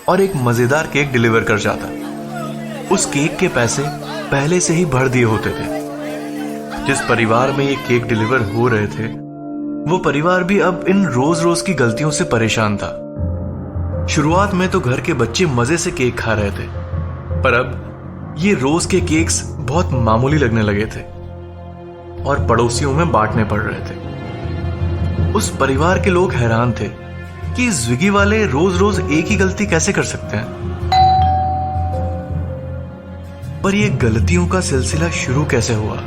और एक मजेदार केक डिलीवर कर जाता। उस केक के पैसे पहले से ही भर दिए होते थे। जिस परिवार में ये केक डिलीवर हो रहे थे, वो परिवार भी अब इन रोज रोज की गलतियों से परेशान था। शुरुआत में तो घर के बच्चे मजे से केक खा रहे थे, पर अब ये रोज के केक्स बहुत मामूली लगने लगे थे और पड़ोसियों में बांटने पड़ रहे थे। उस परिवार के लोग हैरान थे कि स्विगी वाले रोज रोज एक ही गलती कैसे कर सकते हैं। पर ये गलतियों का सिलसिला शुरू कैसे हुआ,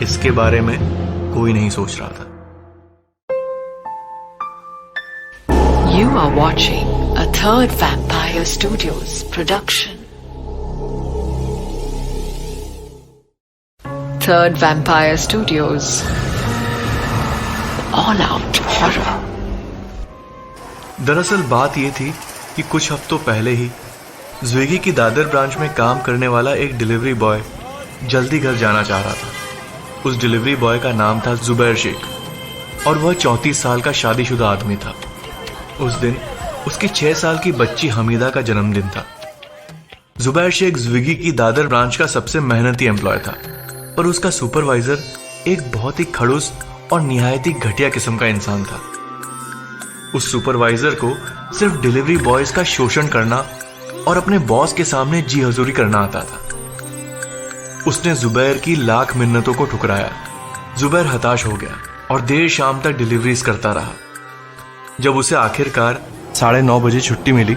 इसके बारे में कोई नहीं सोच रहा था। You are watching a Third Vampire Studios production. Third Vampire Studios All Out Horror. दरअसल बात यह थी कि कुछ हफ्तों पहले ही स्विगी की दादर ब्रांच में काम करने वाला एक डिलीवरी बॉय जल्दी घर जाना चाह रहा था। उस डिलीवरी बॉय का नाम था जुबैर शेख और वह 34 साल का शादीशुदा आदमी था। उस दिन उसकी 6 साल की बच्ची हमीदा का जन्मदिन था। जुबैर शेख स्विगी की दादर ब्रांच का सबसे मेहनती एम्प्लॉय था, पर उसका सुपरवाइजर एक बहुत ही खड़ूस और निहायती घटिया किस्म का इंसान था। उस सुपरवाइजर को सिर्फ डिलीवरी बॉयज का शोषण करना और अपने बॉस के सामने जी हजूरी करना आता था। उसने जुबैर की लाख मिन्नतों को ठुकराया। जुबैर हताश हो गया और देर शाम तक डिलीवरीज करता रहा। जब उसे आखिरकार 9:30 बजे छुट्टी मिली,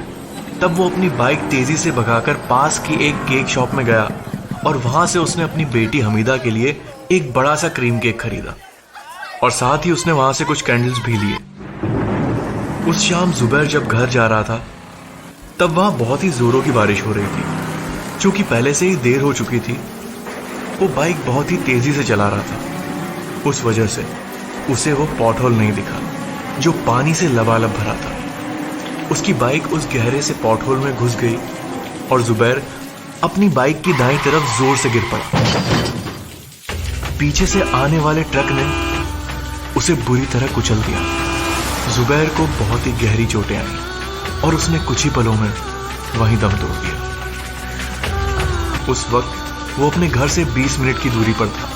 तब वो अपनी बाइक तेजी से भगाकर पास की एक केक शॉप में गया और वहां से उसने अपनी बेटी हमीदा के लिए एक बड़ा सा क्रीम केक खरीदा और साथ ही उसने वहां से कुछ कैंडल्स भी लिए। उस शाम जुबैर जब घर जा रहा था, तब वहां बहुत ही जोरों की बारिश हो रही थी। चूंकि पहले से ही देर हो चुकी थी, वो बाइक बहुत ही तेजी से चला रहा था। उस वजह से उसे वो पॉटहोल नहीं दिखा जो पानी से लबालब भरा था। उसकी बाइक उस गहरे से पॉटहोल में घुस गई और जुबैर अपनी बाइक की दाईं तरफ जोर से गिर पड़ा। पीछे से आने वाले ट्रक ने उसे बुरी तरह कुचल दिया। जुबैर को बहुत ही गहरी चोटें आई और उसने कुछ ही पलों में वहीं दम तोड़ दिया। उस वक्त वो अपने घर से 20 मिनट की दूरी पर था,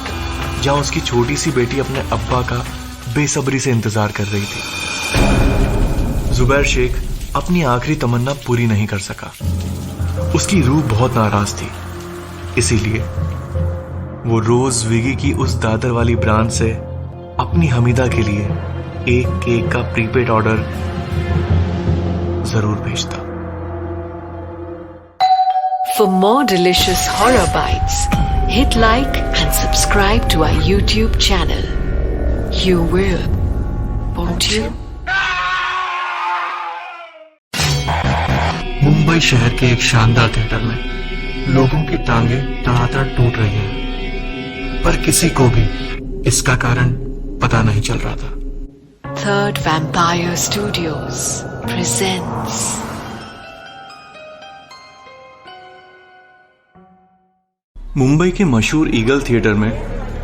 जहां उसकी छोटी सी बेटी अपने अब्बा का बेसब्री से इंतजार कर रही थी। जुबैर शेख अपनी आखिरी तमन्ना पूरी नहीं कर सका। उसकी रूह बहुत नाराज थी, इसीलिए वो रोज स्विगी की उस दादर वाली ब्रांच से अपनी हमीदा के लिए एक केक का प्रीपेड ऑर्डर जरूर भेजता। For more delicious horror bites, hit like and subscribe to our YouTube channel. You will, won't you? Mumbai शहर के एक शानदार थिएटर में लोगों की टांगें तड़ातड़ टूट रही हैं, पर किसी को भी इसका कारण पता नहीं चल रहा था। Third Vampire Studios presents Mumbai के मशहूर ईगल थिएटर में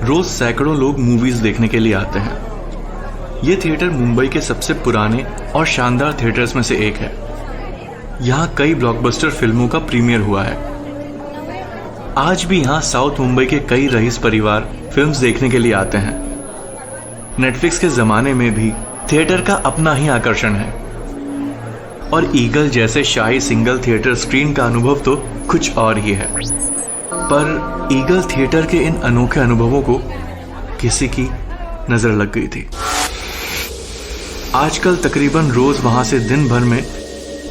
रोज सैकड़ों लोग मूवीज देखने के लिए आते हैं। यह थिएटर मुंबई के सबसे पुराने और शानदार थिएटर्स में से एक है। यहाँ कई ब्लॉकबस्टर फिल्मों का प्रीमियर हुआ है। आज भी यहाँ साउथ मुंबई के कई रईस परिवार फिल्म्स देखने के लिए आते हैं। नेटफ्लिक्स के जमाने में भी थिएटर का अपना ही आकर्षण है और ईगल जैसे शाही सिंगल थिएटर स्क्रीन का अनुभव तो कुछ और ही है। पर ईगल थिएटर के इन अनोखे अनुभवों को किसी की नजर लग गई थी। आजकल तकरीबन रोज वहां से दिन भर में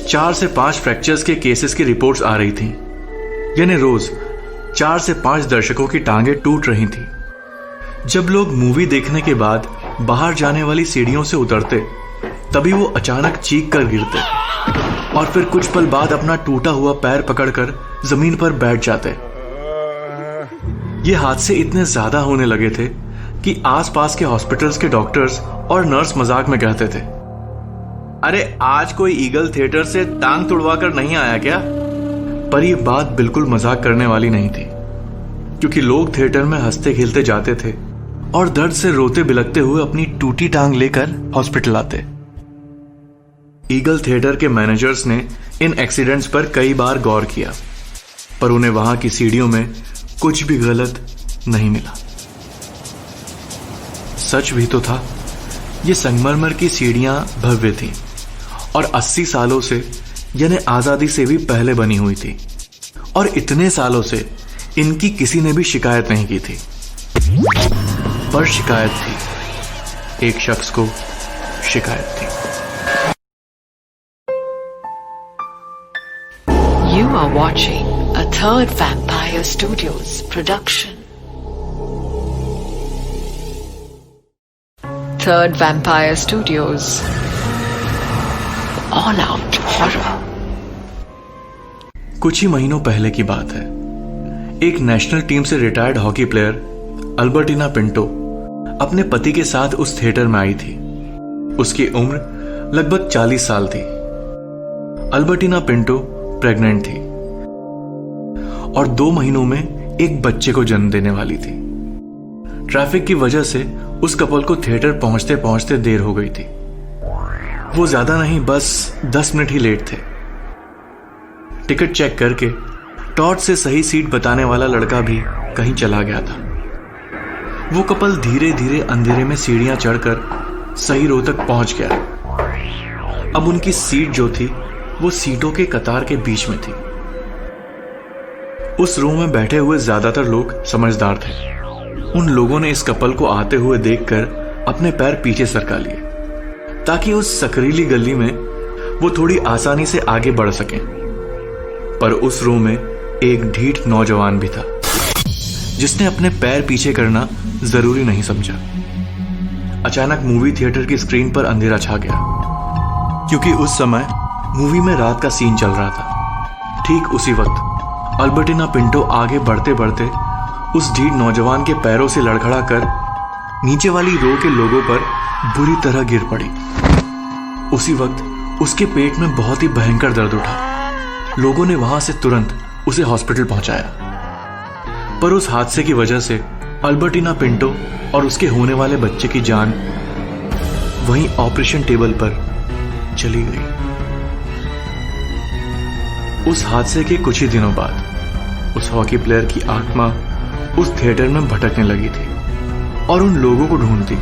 4 से 5 फ्रैक्चर्स के केसेस की रिपोर्ट्स आ रही थी। यानी रोज 4 से 5 दर्शकों की टांगें टूट रही थी। जब लोग मूवी देखने के बाद बाहर जाने वाली सीढ़ियों से उतरते, तभी वो अचानक चीख कर गिरते और फिर कुछ पल बाद अपना टूटा हुआ पैर पकड़कर जमीन पर बैठ जाते। ये हादसे इतने ज्यादा होने लगे थे कि आसपास के हॉस्पिटल्स के डॉक्टर्स और नर्स मजाक में कहते थे, अरे आज कोई ईगल थिएटर से टांग तुड़वा कर नहीं आया क्या? पर यह बात बिल्कुल मजाक करने वाली नहीं थी, क्योंकि लोग थिएटर में हंसते खेलते जाते थे और दर्द से रोते बिलखते हुए अपनी टूटी टांग लेकर हॉस्पिटल आते। ईगल थिएटर के मैनेजर्स ने इन एक्सीडेंट्स पर कई बार गौर किया, पर उन्हें वहां की सीढ़ियों में कुछ भी गलत नहीं मिला। सच भी तो था, ये संगमरमर की सीढ़ियां भव्य थी और 80 सालों से यानी आजादी से भी पहले बनी हुई थी और इतने सालों से इनकी किसी ने भी शिकायत नहीं की थी। पर शिकायत थी, एक शख्स को शिकायत थी। You are watching a Third Vampire Studios production. Third Vampire Studios All Out Horror. कुछ ही महीनों पहले की बात है। एक नेशनल टीम से retired hockey player Albertina Pinto अपने पति के साथ उस थिएटर में आई थी। उसकी उम्र लगभग 40 साल थी। अल्बर्टिना पिंटो प्रेग्नेंट थी और 2 महीनों में एक बच्चे को जन्म देने वाली थी। ट्रैफिक की वजह से उस कपल को थिएटर पहुंचते पहुंचते देर हो गई थी। वो ज्यादा नहीं, बस 10 मिनट ही लेट थे। टिकट चेक करके टॉर्च से सही सीट बताने वाला लड़का भी कहीं चला गया था। वो कपल धीरे धीरे अंधेरे में सीढ़ियां चढ़कर सही रो तक पहुंच गया। अब उनकी सीट जो थी वो सीटों के कतार के बीच में थी। उस रो में बैठे हुए ज्यादातर लोग समझदार थे। उन लोगों ने इस कपल को आते हुए देखकर अपने पैर पीछे सरका लिए ताकि उस सकरीली गली में वो थोड़ी आसानी से आगे बढ़ सकें। पर उस रो में एक ढीठ नौजवान भी था जिसने अपने पैर पीछे करना जरूरी नहीं समझा। अचानक मूवी थिएटर की स्क्रीन पर अंधेरा छा गया, क्योंकि उस समय मूवी में रात का सीन चल रहा था। ठीक उसी वक्त अल्बर्टिना पिंटो आगे बढ़ते बढ़ते उस ढीठ नौजवान के पैरों से लड़खड़ा कर नीचे वाली रो के लोगों पर बुरी तरह गिर पड़ी। उसी वक्त उसके पेट में बहुत ही भयंकर दर्द उठा। लोगों ने वहां से तुरंत उसे हॉस्पिटल पहुंचाया। पर उस हादसे की वजह से अल्बर्टिना पिंटो और उसके होने वाले बच्चे की जान वहीं ऑपरेशन टेबल पर चली गई। उस हादसे के कुछ ही दिनों बाद उस हॉकी प्लेयर की आत्मा उस थिएटर में भटकने लगी थी और उन लोगों को ढूंढती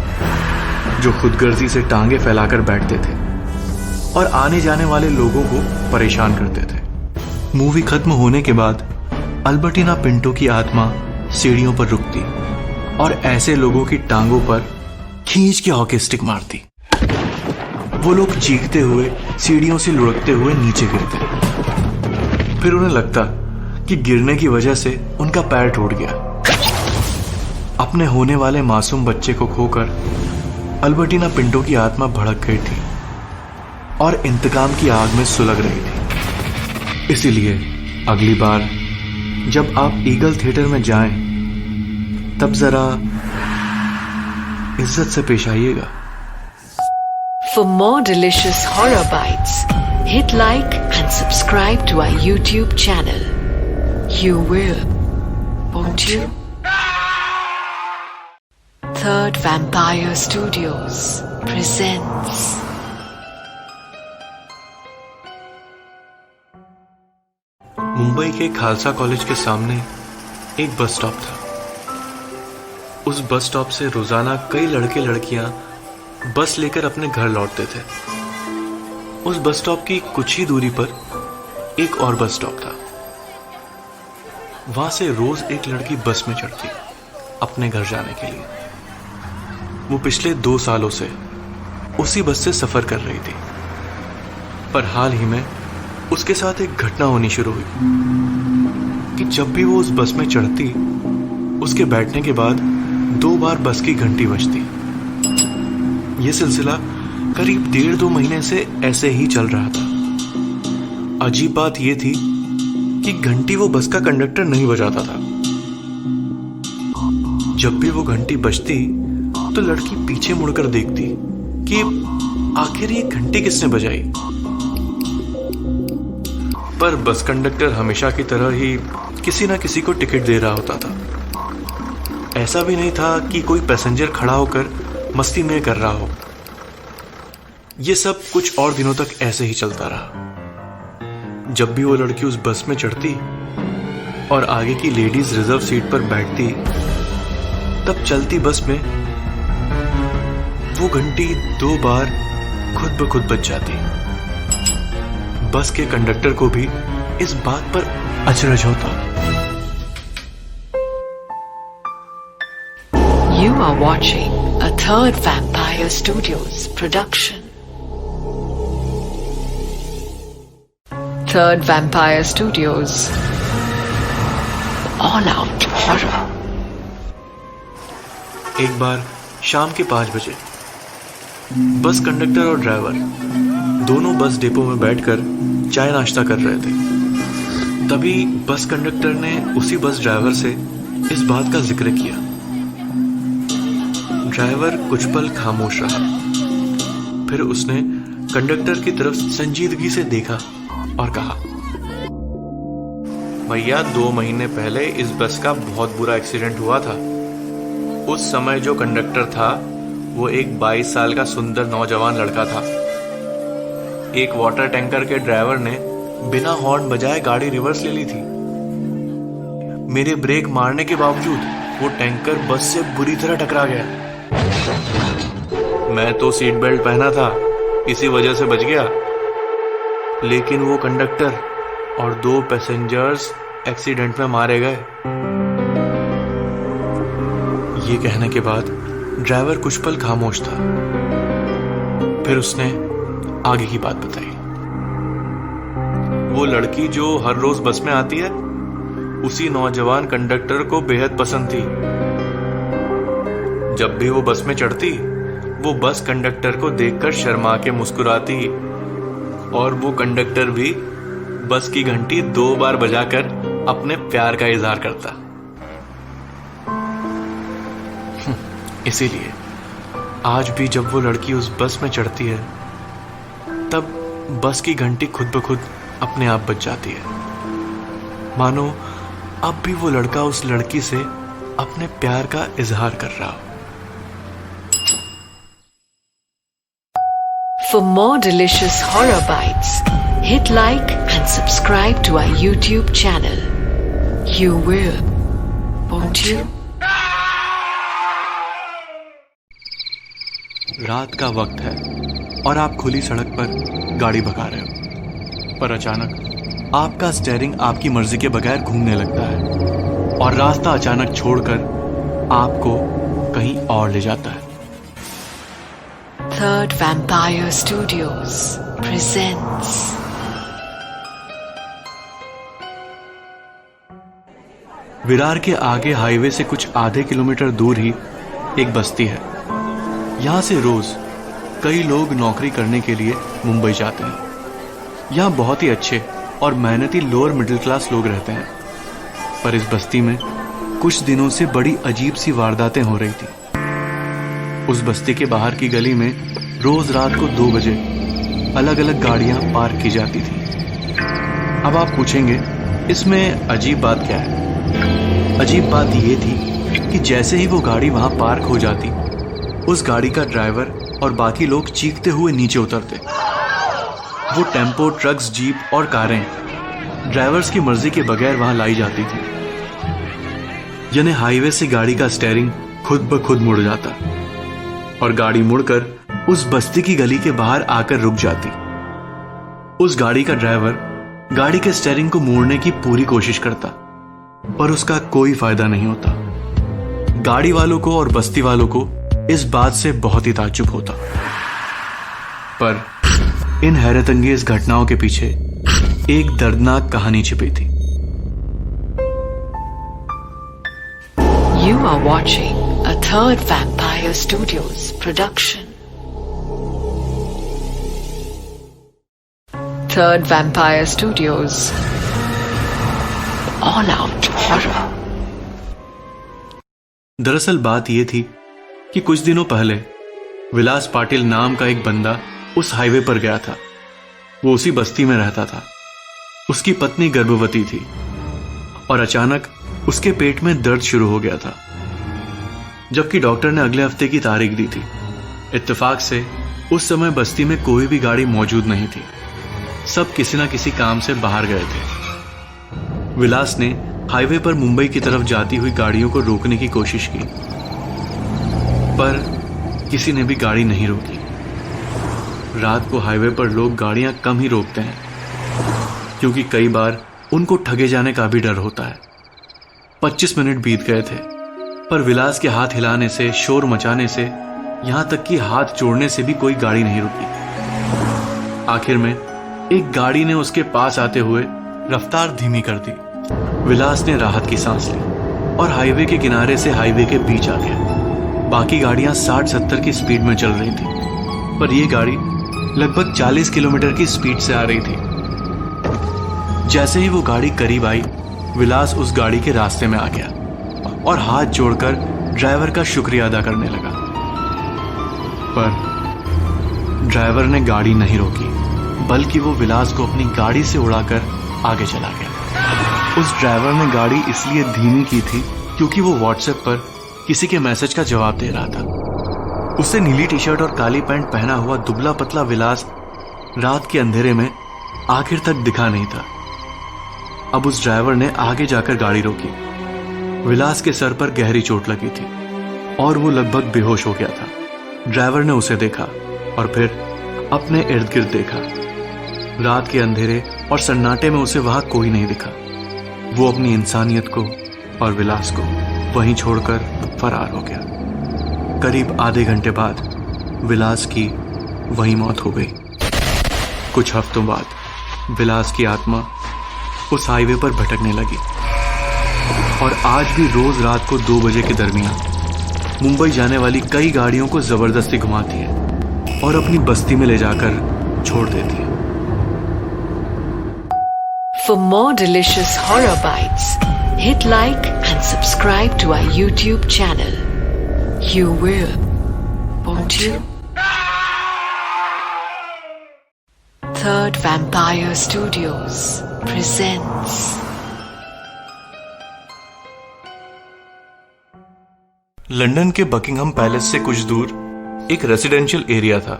जो खुदगर्जी से टांगे फैलाकर बैठते थे और आने जाने वाले लोगों को परेशान करते थे। मूवी खत्म होने के बाद अल्बर्टिना पिंटो की आत्मा सीढ़ियों पर रुकती और ऐसे लोगों की टांगों पर खींच के हॉकी स्टिक मारती। वो लोग चीखते हुए सीढ़ियों से लुढ़कते हुए नीचे गिरते। फिर उन्हें लगता कि गिरने की वजह से उनका पैर टूट गया। अपने होने वाले मासूम बच्चे को खोकर अल्बर्टिना पिंटो की आत्मा भड़क गई थी और इंतकाम की आग में सुलग रही थी। इसीलिए अगली बार जब आप ईगल थिएटर में जाएं, तब जरा इज्जत से पेश आइएगा। For more delicious horror bites, hit like and subscribe to our YouTube channel. You will, won't you? Third Vampire Studios presents Mumbai के खालसा कॉलेज के सामने एक बस स्टॉप था। उस बस स्टॉप से रोजाना कई लड़के लड़कियां बस लेकर अपने घर लौटते थे। उस बस स्टॉप की कुछ ही दूरी पर एक और बस स्टॉप था। वहां से रोज एक लड़की बस में चढ़ती अपने घर जाने के लिए। वो पिछले 2 सालों से उसी बस से सफर कर रही थी, पर हाल ही में उसके साथ एक घटना होनी शुरू हुई कि जब भी वो उस बस में चढ़ती, उसके बैठने के बाद 2 बार बस की घंटी बजती। यह सिलसिला करीब 1.5-2 महीने से ऐसे ही चल रहा था। अजीब बात यह थी कि घंटी वो बस का कंडक्टर नहीं बजाता था। जब भी वो घंटी बजती तो लड़की पीछे मुड़कर देखती कि आखिर ये घंटी किसने बजाई। पर बस कंडक्टर हमेशा की तरह ही किसी ना किसी को टिकट दे रहा होता था। ऐसा भी नहीं था कि कोई पैसेंजर खड़ा होकर मस्ती में कर रहा हो। यह सब कुछ और दिनों तक ऐसे ही चलता रहा। जब भी वो लड़की उस बस में चढ़ती और आगे की लेडीज रिजर्व सीट पर बैठती, तब चलती बस में वो घंटी 2 बार खुद ब खुद बज जाती। बस के कंडक्टर को भी इस बात पर अचरज होता। You are watching a Third Vampire Studios production. Third Vampire Studios, all out horror. एक बार शाम के 5 बजे बस कंडक्टर और ड्राइवर दोनों बस डिपो में बैठकर चाय नाश्ता कर रहे थे। तभी बस कंडक्टर ने उसी बस ड्राइवर से इस बात का जिक्र किया। ड्राइवर कुछ पल खामोश रहा, फिर उसने कंडक्टर की तरफ संजीदगी से देखा और कहा, भैया 2 महीने पहले इस बस का बहुत बुरा एक्सीडेंट हुआ था। उस समय जो कंडक्टर था वो एक 22 साल का सुंदर नौजवान लड़का था। एक वाटर टैंकर के ड्राइवर ने बिना हॉर्न बजाए गाड़ी रिवर्स ले ली थी। मेरे ब्रेक मारने के बावजूद वो टैंकर बस से बुरी तरह टकरा गया। मैं तो सीट बेल्ट पहना था, इसी वजह से बच गया, लेकिन वो कंडक्टर और 2 पैसेंजर्स एक्सीडेंट में मारे गए। ये कहने के बाद ड्राइवर कुछ पल खामोश था, फिर उसने आगे की बात बताई। वो लड़की जो हर रोज बस में आती है, उसी नौजवान कंडक्टर को बेहद पसंद थी। जब भी वो बस में चढ़ती, वो बस कंडक्टर को देखकर शर्मा के मुस्कुराती और वो कंडक्टर भी बस की घंटी 2 बार बजाकर अपने प्यार का इजहार करता। इसीलिए आज भी जब वो लड़की उस बस में चढ़ती है, तब बस की घंटी खुद ब खुद अपने आप बज जाती है, मानो अब भी वो लड़का उस लड़की से अपने प्यार का इजहार कर रहा हो। For more delicious horror bites, hit like and subscribe to our YouTube channel. You will, won't you? रात का वक्त है और आप खुली सड़क पर गाड़ी भगा रहे हो, पर अचानक आपका स्टीयरिंग आपकी मर्जी के बगैर घूमने लगता है और रास्ता अचानक छोड़कर आपको कहीं और ले जाता है। Third Vampire Studios presents Virar के आगे हाईवे से कुछ आधे किलोमीटर दूर ही एक बस्ती है। यहाँ से रोज कई लोग नौकरी करने के लिए मुंबई जाते हैं। यहाँ बहुत ही अच्छे और मेहनती लोअर मिडिल क्लास लोग रहते हैं, पर इस बस्ती में कुछ दिनों से बड़ी अजीब सी वारदातें हो रही थी। उस बस्ती के बाहर की गली में रोज रात को 2 बजे अलग अलग गाड़ियां पार्क की जाती थी। अब आप पूछेंगे, इसमें अजीब बात क्या है? अजीब बात यह थी कि जैसे ही वो गाड़ी वहां पार्क हो जाती, उस गाड़ी का ड्राइवर और बाकी लोग चीखते हुए नीचे उतरते। वो टेम्पो, ट्रक्स, जीप और कारें ड्राइवर्स की मर्जी के बगैर वहां लाई जाती थी। यानी हाईवे से गाड़ी का स्टीयरिंग खुद ब खुद मुड़ जाता और गाड़ी मुड़कर उस बस्ती की गली के बाहर आकर रुक जाती। उस गाड़ी का ड्राइवर गाड़ी के स्टीयरिंग को मोड़ने की पूरी कोशिश करता, पर उसका कोई फायदा नहीं होता। गाड़ी वालों को और बस्ती वालों को इस बात से बहुत ही ताज्जुब होता। पर इन हैरतअंगेज घटनाओं के पीछे एक दर्दनाक कहानी छिपी थी। You are watching a Third Vampire Studios production. Third Vampire Studios. All out horror. दरअसल बात यह थी कि कुछ दिनों पहले विलास पाटिल नाम का एक बंदा उस हाईवे पर गया था। वो उसी बस्ती में रहता था। उसकी पत्नी गर्भवती थी और अचानक उसके पेट में दर्द शुरू हो गया था, जबकि डॉक्टर ने अगले हफ्ते की तारीख दी थी। इत्तेफाक से उस समय बस्ती में कोई भी गाड़ी मौजूद नहीं थी। सब किसी न किसी काम से बाहर गए थे। विलास ने हाईवे पर मुंबई की तरफ जाती हुई गाड़ियों को रोकने की कोशिश की, पर किसी ने भी गाड़ी नहीं रोकी। रात को हाईवे पर लोग गाड़ियां कम ही रोकते हैं, क्योंकि कई बार उनको ठगे जाने का भी डर होता है। 25 मिनट बीत गए थे, पर विलास के हाथ हिलाने से, शोर मचाने से, यहां तक कि हाथ जोड़ने से भी कोई गाड़ी नहीं रुकी। आखिर में एक गाड़ी ने उसके पास आते हुए रफ्तार धीमी कर दी। विलास ने राहत की सांस ली और हाईवे के किनारे से हाईवे के बीच आ गया। बाकी गाड़ियां 60-70 की स्पीड में चल रही थी, पर यह गाड़ी लगभग 40 किलोमीटर की स्पीड से आ रही थी। जैसे ही वो गाड़ी करीब आई, विलास उस गाड़ी के रास्ते में आ गया और हाथ जोड़कर ड्राइवर का शुक्रिया अदा करने लगा। पर ड्राइवर ने गाड़ी नहीं रोकी, बल्कि वो विलास को अपनी गाड़ी से उड़ाकर आगे चला गया। उस ड्राइवर ने गाड़ी इसलिए धीमी की थी क्योंकि वो व्हाट्सएप पर किसी के मैसेज का जवाब दे रहा था। उससे नीली टी शर्ट और काली पैंट पहना हुआ दुबला पतला विलास रात के अंधेरे में आखिर तक दिखा नहीं था। अब उस ड्राइवर ने आगे जाकर गाड़ी रोकी। विलास के सर पर गहरी चोट लगी थी और वो लगभग बेहोश हो गया था। ड्राइवर ने उसे देखा और फिर अपने इर्द गिर्द देखा। रात के अंधेरे और सन्नाटे में उसे वहां कोई नहीं दिखा। वो अपनी इंसानियत को और विलास को वहीं छोड़कर फरार हो गया। करीब आधे घंटे बाद विलास की वहीं मौत हो गई। कुछ हफ्तों बाद विलास की आत्मा उस हाईवे पर भटकने लगी और आज भी रोज रात को 2 बजे के दरमियान मुंबई जाने वाली कई गाड़ियों को जबरदस्ती घुमाती है और अपनी बस्ती में ले जाकर छोड़ देती है। For more delicious horror bites, hit like and subscribe to our YouTube channel. You will, won't you? Third Vampire Studios presents London के बकिंगहम पैलेस से कुछ दूर एक रेसिडेंशियल एरिया था,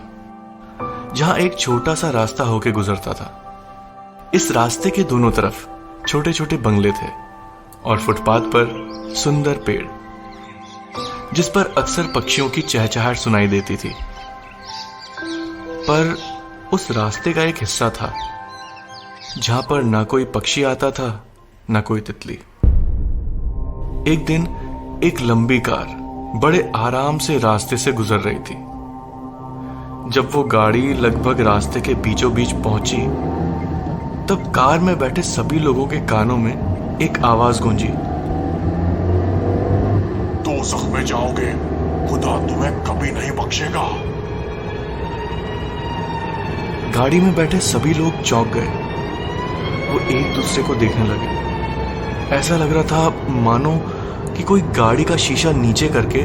जहां एक छोटा सा रास्ता होके गुजरता था। इस रास्ते के दोनों तरफ छोटे छोटे बंगले थे और फुटपाथ पर सुंदर पेड़, जिस पर अक्सर पक्षियों की चहचहाहट सुनाई देती थी। पर उस रास्ते का एक हिस्सा था जहां पर ना कोई पक्षी आता था, ना कोई तितली। एक दिन एक लंबी कार बड़े आराम से रास्ते से गुजर रही थी। जब वो गाड़ी लगभग रास्ते के बीचों बीच पहुंची, तब कार में बैठे सभी लोगों के कानों में एक आवाज गूंजी। दोज़ख में जाओगे, खुदा तुम्हें कभी नहीं बख्शेगा। गाड़ी में बैठे सभी लोग चौंक गए। वो एक दूसरे को देखने लगे। ऐसा लग रहा था मानो कि कोई गाड़ी का शीशा नीचे करके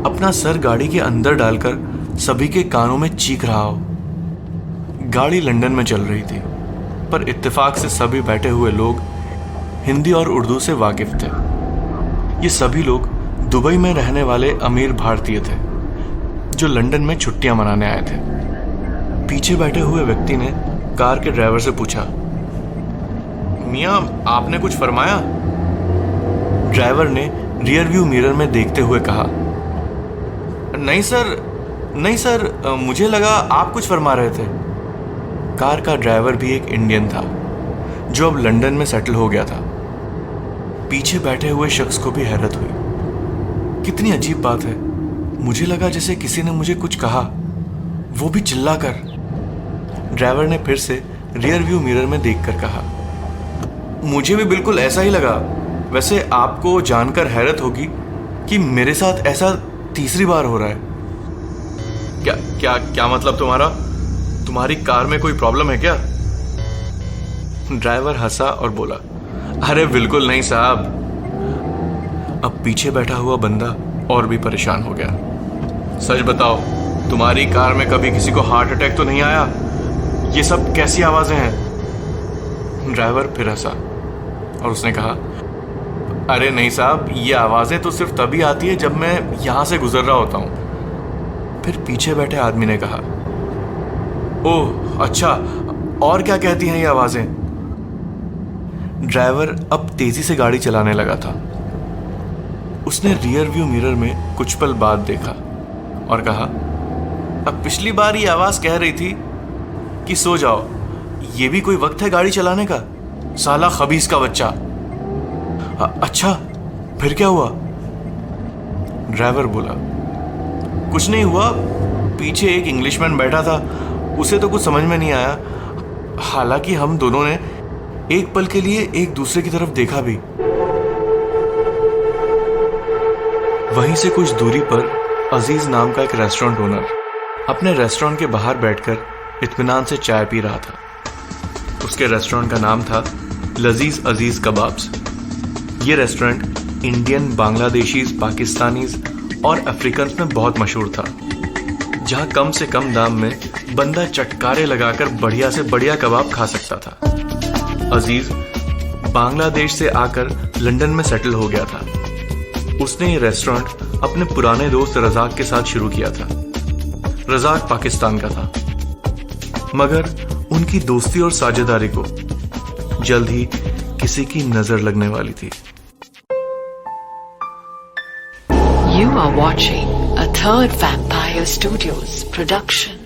अपना सर गाड़ी के अंदर डालकर सभी के कानों में चीख रहा हो। गाड़ी लंदन में चल रही थी, पर इत्तेफाक से सभी बैठे हुए लोग हिंदी और उर्दू से वाकिफ थे। ये सभी लोग दुबई में रहने वाले अमीर भारतीय थे जो लंदन में छुट्टियां मनाने आए थे। पीछे बैठे हुए व्यक्ति ने कार के ड्राइवर से पूछा, मियां आपने कुछ फरमाया? ड्राइवर ने रियर व्यू मिरर में देखते हुए कहा, नहीं सर, मुझे लगा आप कुछ फरमा रहे थे। कार का ड्राइवर भी एक इंडियन था जो अब लंदन में सेटल हो गया था। पीछे बैठे हुए शख्स को भी हैरत हुई। कितनी अजीब बात है, मुझे लगा जैसे किसी ने मुझे कुछ कहा, वो भी चिल्लाकर। ड्राइवर ने फिर से रियर व्यू मिरर में देखकर कहा, मुझे भी बिल्कुल ऐसा ही लगा। वैसे आपको जानकर हैरत होगी कि मेरे साथ ऐसा तीसरी बार हो रहा है। क्या मतलब तुम्हारा? तुम्हारी कार में कोई प्रॉब्लम है क्या? ड्राइवर हंसा और बोला, अरे बिल्कुल नहीं साहब। अब पीछे बैठा हुआ बंदा और भी परेशान हो गया। सच बताओ, तुम्हारी कार में कभी किसी को हार्ट अटैक तो नहीं आया? ये सब कैसी आवाजें हैं? ड्राइवर फिर हंसा और उसने कहा, अरे नहीं साहब, ये आवाजें तो सिर्फ तभी आती है जब मैं यहां से गुजर रहा होता हूं। फिर पीछे बैठे आदमी ने कहा, ओह अच्छा, और क्या कहती हैं ये आवाजें? ड्राइवर अब तेजी से गाड़ी चलाने लगा था। उसने रियर व्यू मिरर में कुछ पल बाद देखा और कहा, अब पिछली बार ये आवाज कह रही थी कि सो जाओ, ये भी कोई वक्त है गाड़ी चलाने का? साला खबीस का बच्चा। अच्छा, फिर क्या हुआ? ड्राइवर बोला, कुछ नहीं हुआ। पीछे एक इंग्लिशमैन बैठा था, उसे तो कुछ समझ में नहीं आया। हालांकि हम दोनों ने एक पल के लिए एक दूसरे की तरफ देखा भी। वहीं से कुछ दूरी पर अजीज नाम का एक रेस्टोरेंट ओनर अपने रेस्टोरेंट के बाहर बैठकर इत्मीनान से चाय पी रहा था। उसके रेस्टोरेंट का नाम था लजीज अजीज कबाब्स। ये रेस्टोरेंट इंडियन, बांग्लादेशीज, पाकिस्तानीज और अफ्रीकन में बहुत मशहूर था, जहां कम से कम दाम में बंदा चटकारे लगाकर बढ़िया से बढ़िया कबाब खा सकता था। अजीज बांग्लादेश से आकर लंदन में सेटल हो गया था। उसने ये रेस्टोरेंट अपने पुराने दोस्त रजाक के साथ शुरू किया था। रजाक पाकिस्तान का था, मगर उनकी दोस्ती और साझेदारी को जल्द ही किसी की नजर लगने वाली थी। You are watching a Third Vampire Studios production.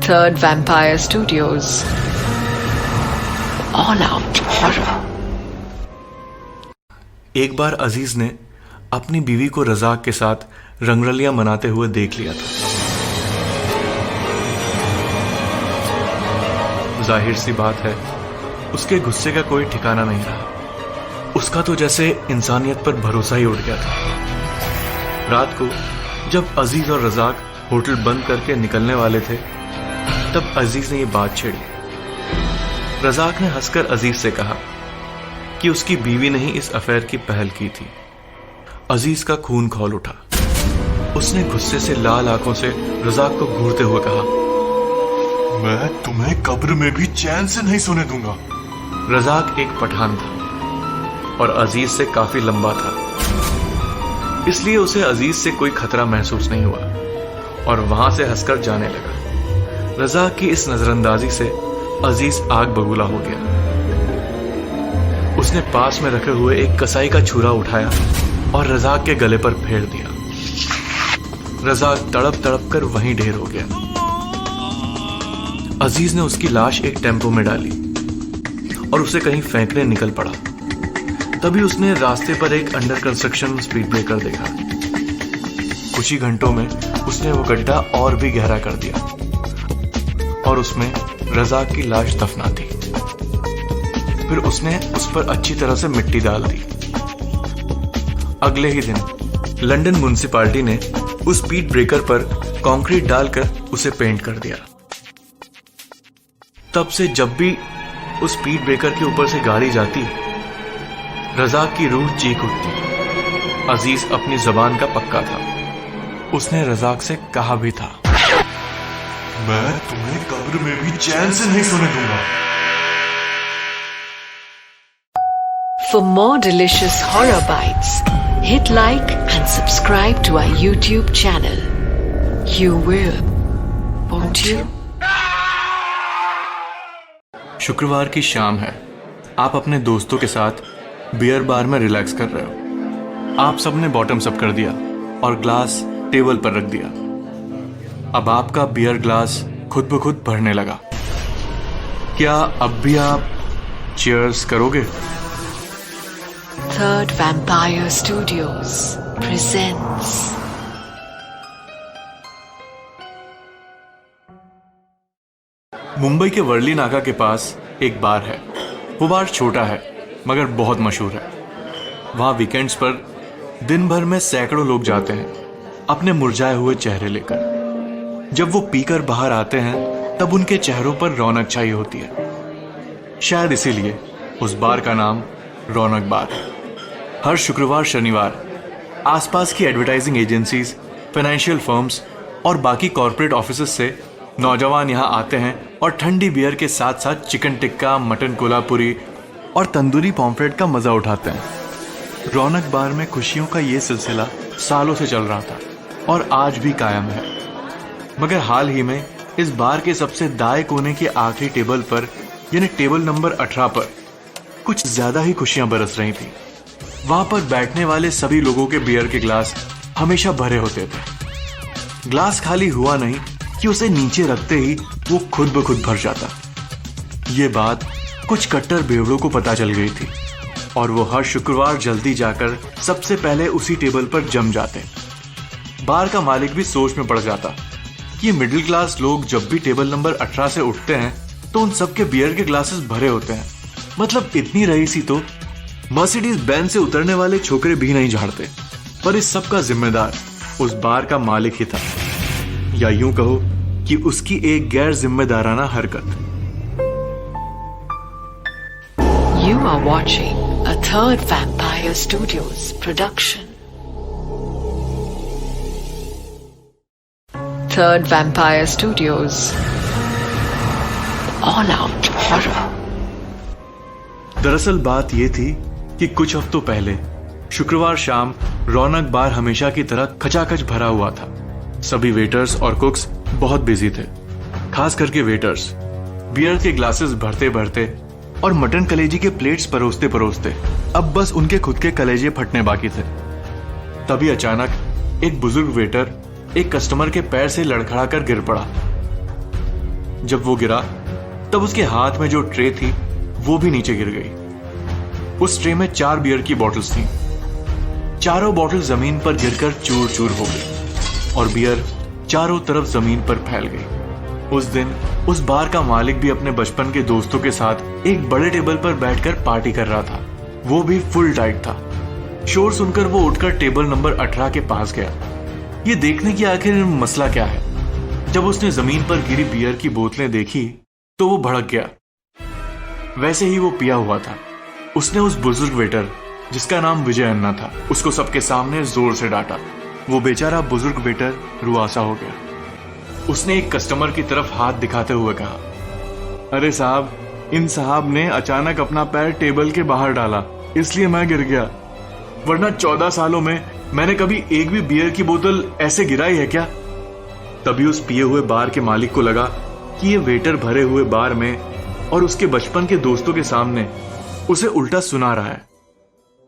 Third Vampire Studios. All out horror. एक बार अजीज ने अपनी बीवी को रजाक के साथ रंगरलियां मनाते हुए देख लिया था। जाहिर सी बात है, उसके गुस्से का कोई ठिकाना नहीं रहा। उसका तो जैसे इंसानियत पर भरोसा ही उड़ गया था। रात को जब अजीज और रजाक होटल बंद करके निकलने वाले थे, तब अजीज ने यह बात छेड़ी। रजाक ने हंसकर अजीज से कहा कि उसकी बीवी ने ही इस अफेयर की पहल की थी। अजीज का खून खौल उठा। उसने गुस्से से लाल आंखों से रजाक को घूरते हुए कहा, मैं तुम्हें कब्र में भी चैन से नहीं सोने दूंगा। रजाक एक पठान था और अजीज से काफी लंबा था, इसलिए उसे अजीज से कोई खतरा महसूस नहीं हुआ और वहां से हंसकर जाने लगा। रजाक की इस नजरअंदाजी से अजीज आग बबूला हो गया। उसने पास में रखे हुए एक कसाई का छुरा उठाया और रजाक के गले पर फेर दिया। रजाक तड़प तड़प कर वहीं ढेर हो गया। अजीज ने उसकी लाश एक टेम्पो में डाली और उसे कहीं फेंकने निकल पड़ा। तभी उसने रास्ते पर एक अंडर कंस्ट्रक्शन स्पीड ब्रेकर देखा। कुछ ही घंटों में उसने वो गड्ढा और भी गहरा कर दिया और उसमें रजाक की लाश दफना दी। फिर उसने उस पर अच्छी तरह से मिट्टी डाल दी। अगले ही दिन लंदन म्युनिसिपैलिटी ने उस स्पीड ब्रेकर पर कंक्रीट डालकर उसे पेंट कर दिया। तब से जब भी उस स्पीड ब्रेकर के ऊपर से गाड़ी जाती, रजाक की रूह चीख उठती। अजीज अपनी जबान का पक्का था। उसने रजाक से कहा भी था, मैं तुम्हें कब्र में भी चैन से नहीं सोने दूंगा। For more delicious horror bites, hit like and subscribe to our YouTube channel. You will, won't you? शुक्रवार की शाम है। आप अपने दोस्तों के साथ बियर बार में रिलैक्स कर रहे हो। आप सबने बॉटम्स अप कर दिया और ग्लास टेबल पर रख दिया। अब आपका बियर ग्लास खुद ब खुद भरने लगा। क्या अब भी आप चीयर्स करोगे? Third Vampire Studios presents Mumbai के वर्ली नाका के पास एक बार है। वो बार छोटा है मगर बहुत मशहूर है। वहां वीकेंड्स पर दिन भर में सैकड़ों लोग जाते हैं अपने मुरझाए हुए चेहरे लेकर। जब वो पीकर बाहर आते हैं तब उनके चेहरों पर रौनक छाई होती है। शायद इसीलिए उस बार का नाम रौनक बार है। हर शुक्रवार शनिवार आसपास की एडवर्टाइजिंग एजेंसीज, फाइनेंशियल फर्म्स और बाकी कॉर्पोरेट ऑफिसेस से नौजवान यहाँ आते हैं और ठंडी बियर के साथ साथ चिकन टिक्का, मटन कोल्हापुरी और तंदूरी पॉम्फ्रेट का मजा उठाते हैं। रौनक बार में खुशियों का ये सिलसिला सालों से चल रहा था और आज भी कायम है। मगर हाल ही में इस बार के सबसे दाएं कोने के आखिरी टेबल पर, यानी टेबल नंबर 18 पर, कुछ ज्यादा ही खुशियां बरस रही थी। वहां पर बैठने वाले सभी लोगों के बियर के ग्लास हमेशा भरे होते थे। ग्लास खाली हुआ नहीं कि उसे नीचे रखते ही वो खुद ब खुद भर जाता। ये बात कुछ कट्टर बेवड़ों को पता चल गई थी और वो हर शुक्रवार जल्दी जाकर सबसे पहले उसी टेबल पर जम जाते। बार का मालिक भी सोच में पड़ जाता कि ये मिडिल क्लास लोग जब भी टेबल नंबर 18 से उठते हैं तो उन सबके बियर के ग्लासेस भरे होते हैं। मतलब इतनी रईसी तो मर्सिडीज बेंज से उतरने वाले छोकरे भी नहीं झाड़ते। पर इस सब का जिम्मेदार उस बार का मालिक ही था, या यूं कहो कि उसकी एक गैर जिम्मेदाराना हरकत। You are watching a Third Vampire Studios production. Third Vampire Studios All Out Horror. दरअसल बात यह थी कि कुछ हफ्तों पहले शुक्रवार शाम रौनक बार हमेशा की तरह खचाखच भरा हुआ था। सभी वेटर्स और कुक्स बहुत बिजी थे। खास करके वेटर्स बियर के ग्लासेस भरते भरते और मटन कलेजी के प्लेट्स परोसते परोसते अब बस उनके खुद के कलेजे फटने बाकी थे। तभी अचानक एक बुजुर्ग वेटर एक कस्टमर के पैर से लड़खड़ा कर गिर पड़ा। जब वो गिरा तब उसके हाथ में जो ट्रे थी वो भी नीचे गिर गई। उस ट्रे में 4 बियर की बॉटल्स थीं। चारों बॉटल जमीन पर गिरकर चूर चूर हो गई और बियर चारों तरफ जमीन पर फैल गई। उस दिन उस बार का मालिक भी अपने बचपन के दोस्तों के साथ एक बड़े टेबल पर बैठकर पार्टी कर रहा था। वो भी फुल टाइट था। शोर सुनकर वो उठकर टेबल नंबर 18 के पास गया, ये देखने की आखिर मसला क्या है। जब उसने जमीन पर गिरी बियर की बोतलें देखी तो वो भड़क गया। वैसे ही वो पिया हुआ था। उसने उस बुजुर्ग वेटर, जिसका नाम विजय अन्ना था, उसको सबके सामने जोर से डांटा। वो बेचारा बुजुर्ग वेटर रुआसा हो गया। उसने एक कस्टमर की तरफ हाथ दिखाते हुए कहा, अरे साहब, इन साहब ने अचानक अपना पैर टेबल के बाहर डाला, इसलिए मैं गिर गया, वरना 14 सालों में मैंने कभी एक भी बियर की बोतल ऐसे गिराई है क्या? तभी उस पिए हुए बार के मालिक को लगा कि ये वेटर भरे हुए बार में और उसके बचपन के दोस्तों के सामने उसे उल्टा सुना रहा है।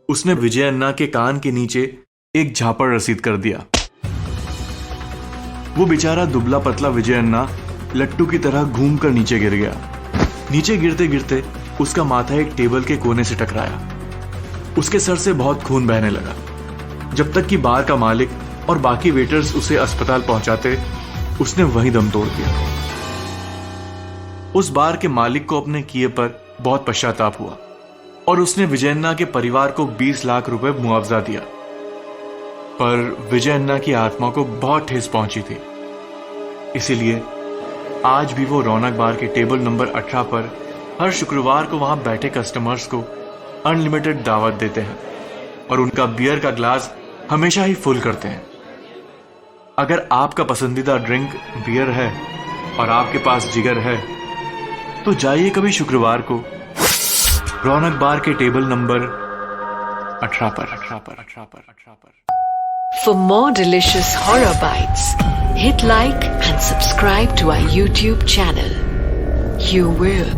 उसने विजय अन्ना के कान के नीचे एक झापड़ रसीद कर दिया। वो बेचारा दुबला पतला विजय अन्ना लट्टू की तरह घूमकर नीचे गिर गया। नीचे गिरते गिरते उसका माथा एक टेबल के कोने से टकराया। उसके सर से बहुत खून बहने लगा। जब तक कि बार का मालिक और बाकी वेटर्स उसे अस्पताल पहुंचाते, उसने वहीं दम तोड़ दिया। उस बार के मालिक को अपने किए पर बहुत पश्चाताप हुआ और उसने विजय अन्ना के परिवार को 20 लाख रुपए मुआवजा दिया। पर विजय अन्ना की आत्मा को बहुत ठेस पहुंची थी। इसीलिए आज भी वो रौनक बार के टेबल नंबर 18 पर हर शुक्रवार को वहां बैठे कस्टमर्स को अनलिमिटेड दावत देते हैं और उनका बियर का ग्लास हमेशा ही फुल करते हैं। अगर आपका पसंदीदा ड्रिंक बियर है और आपके पास जिगर है तो जाइए कभी शुक्रवार को रौनक बार के टेबल नंबर 18 पर। For more delicious horror bites, hit like and subscribe to our YouTube channel. You will,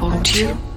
won't you?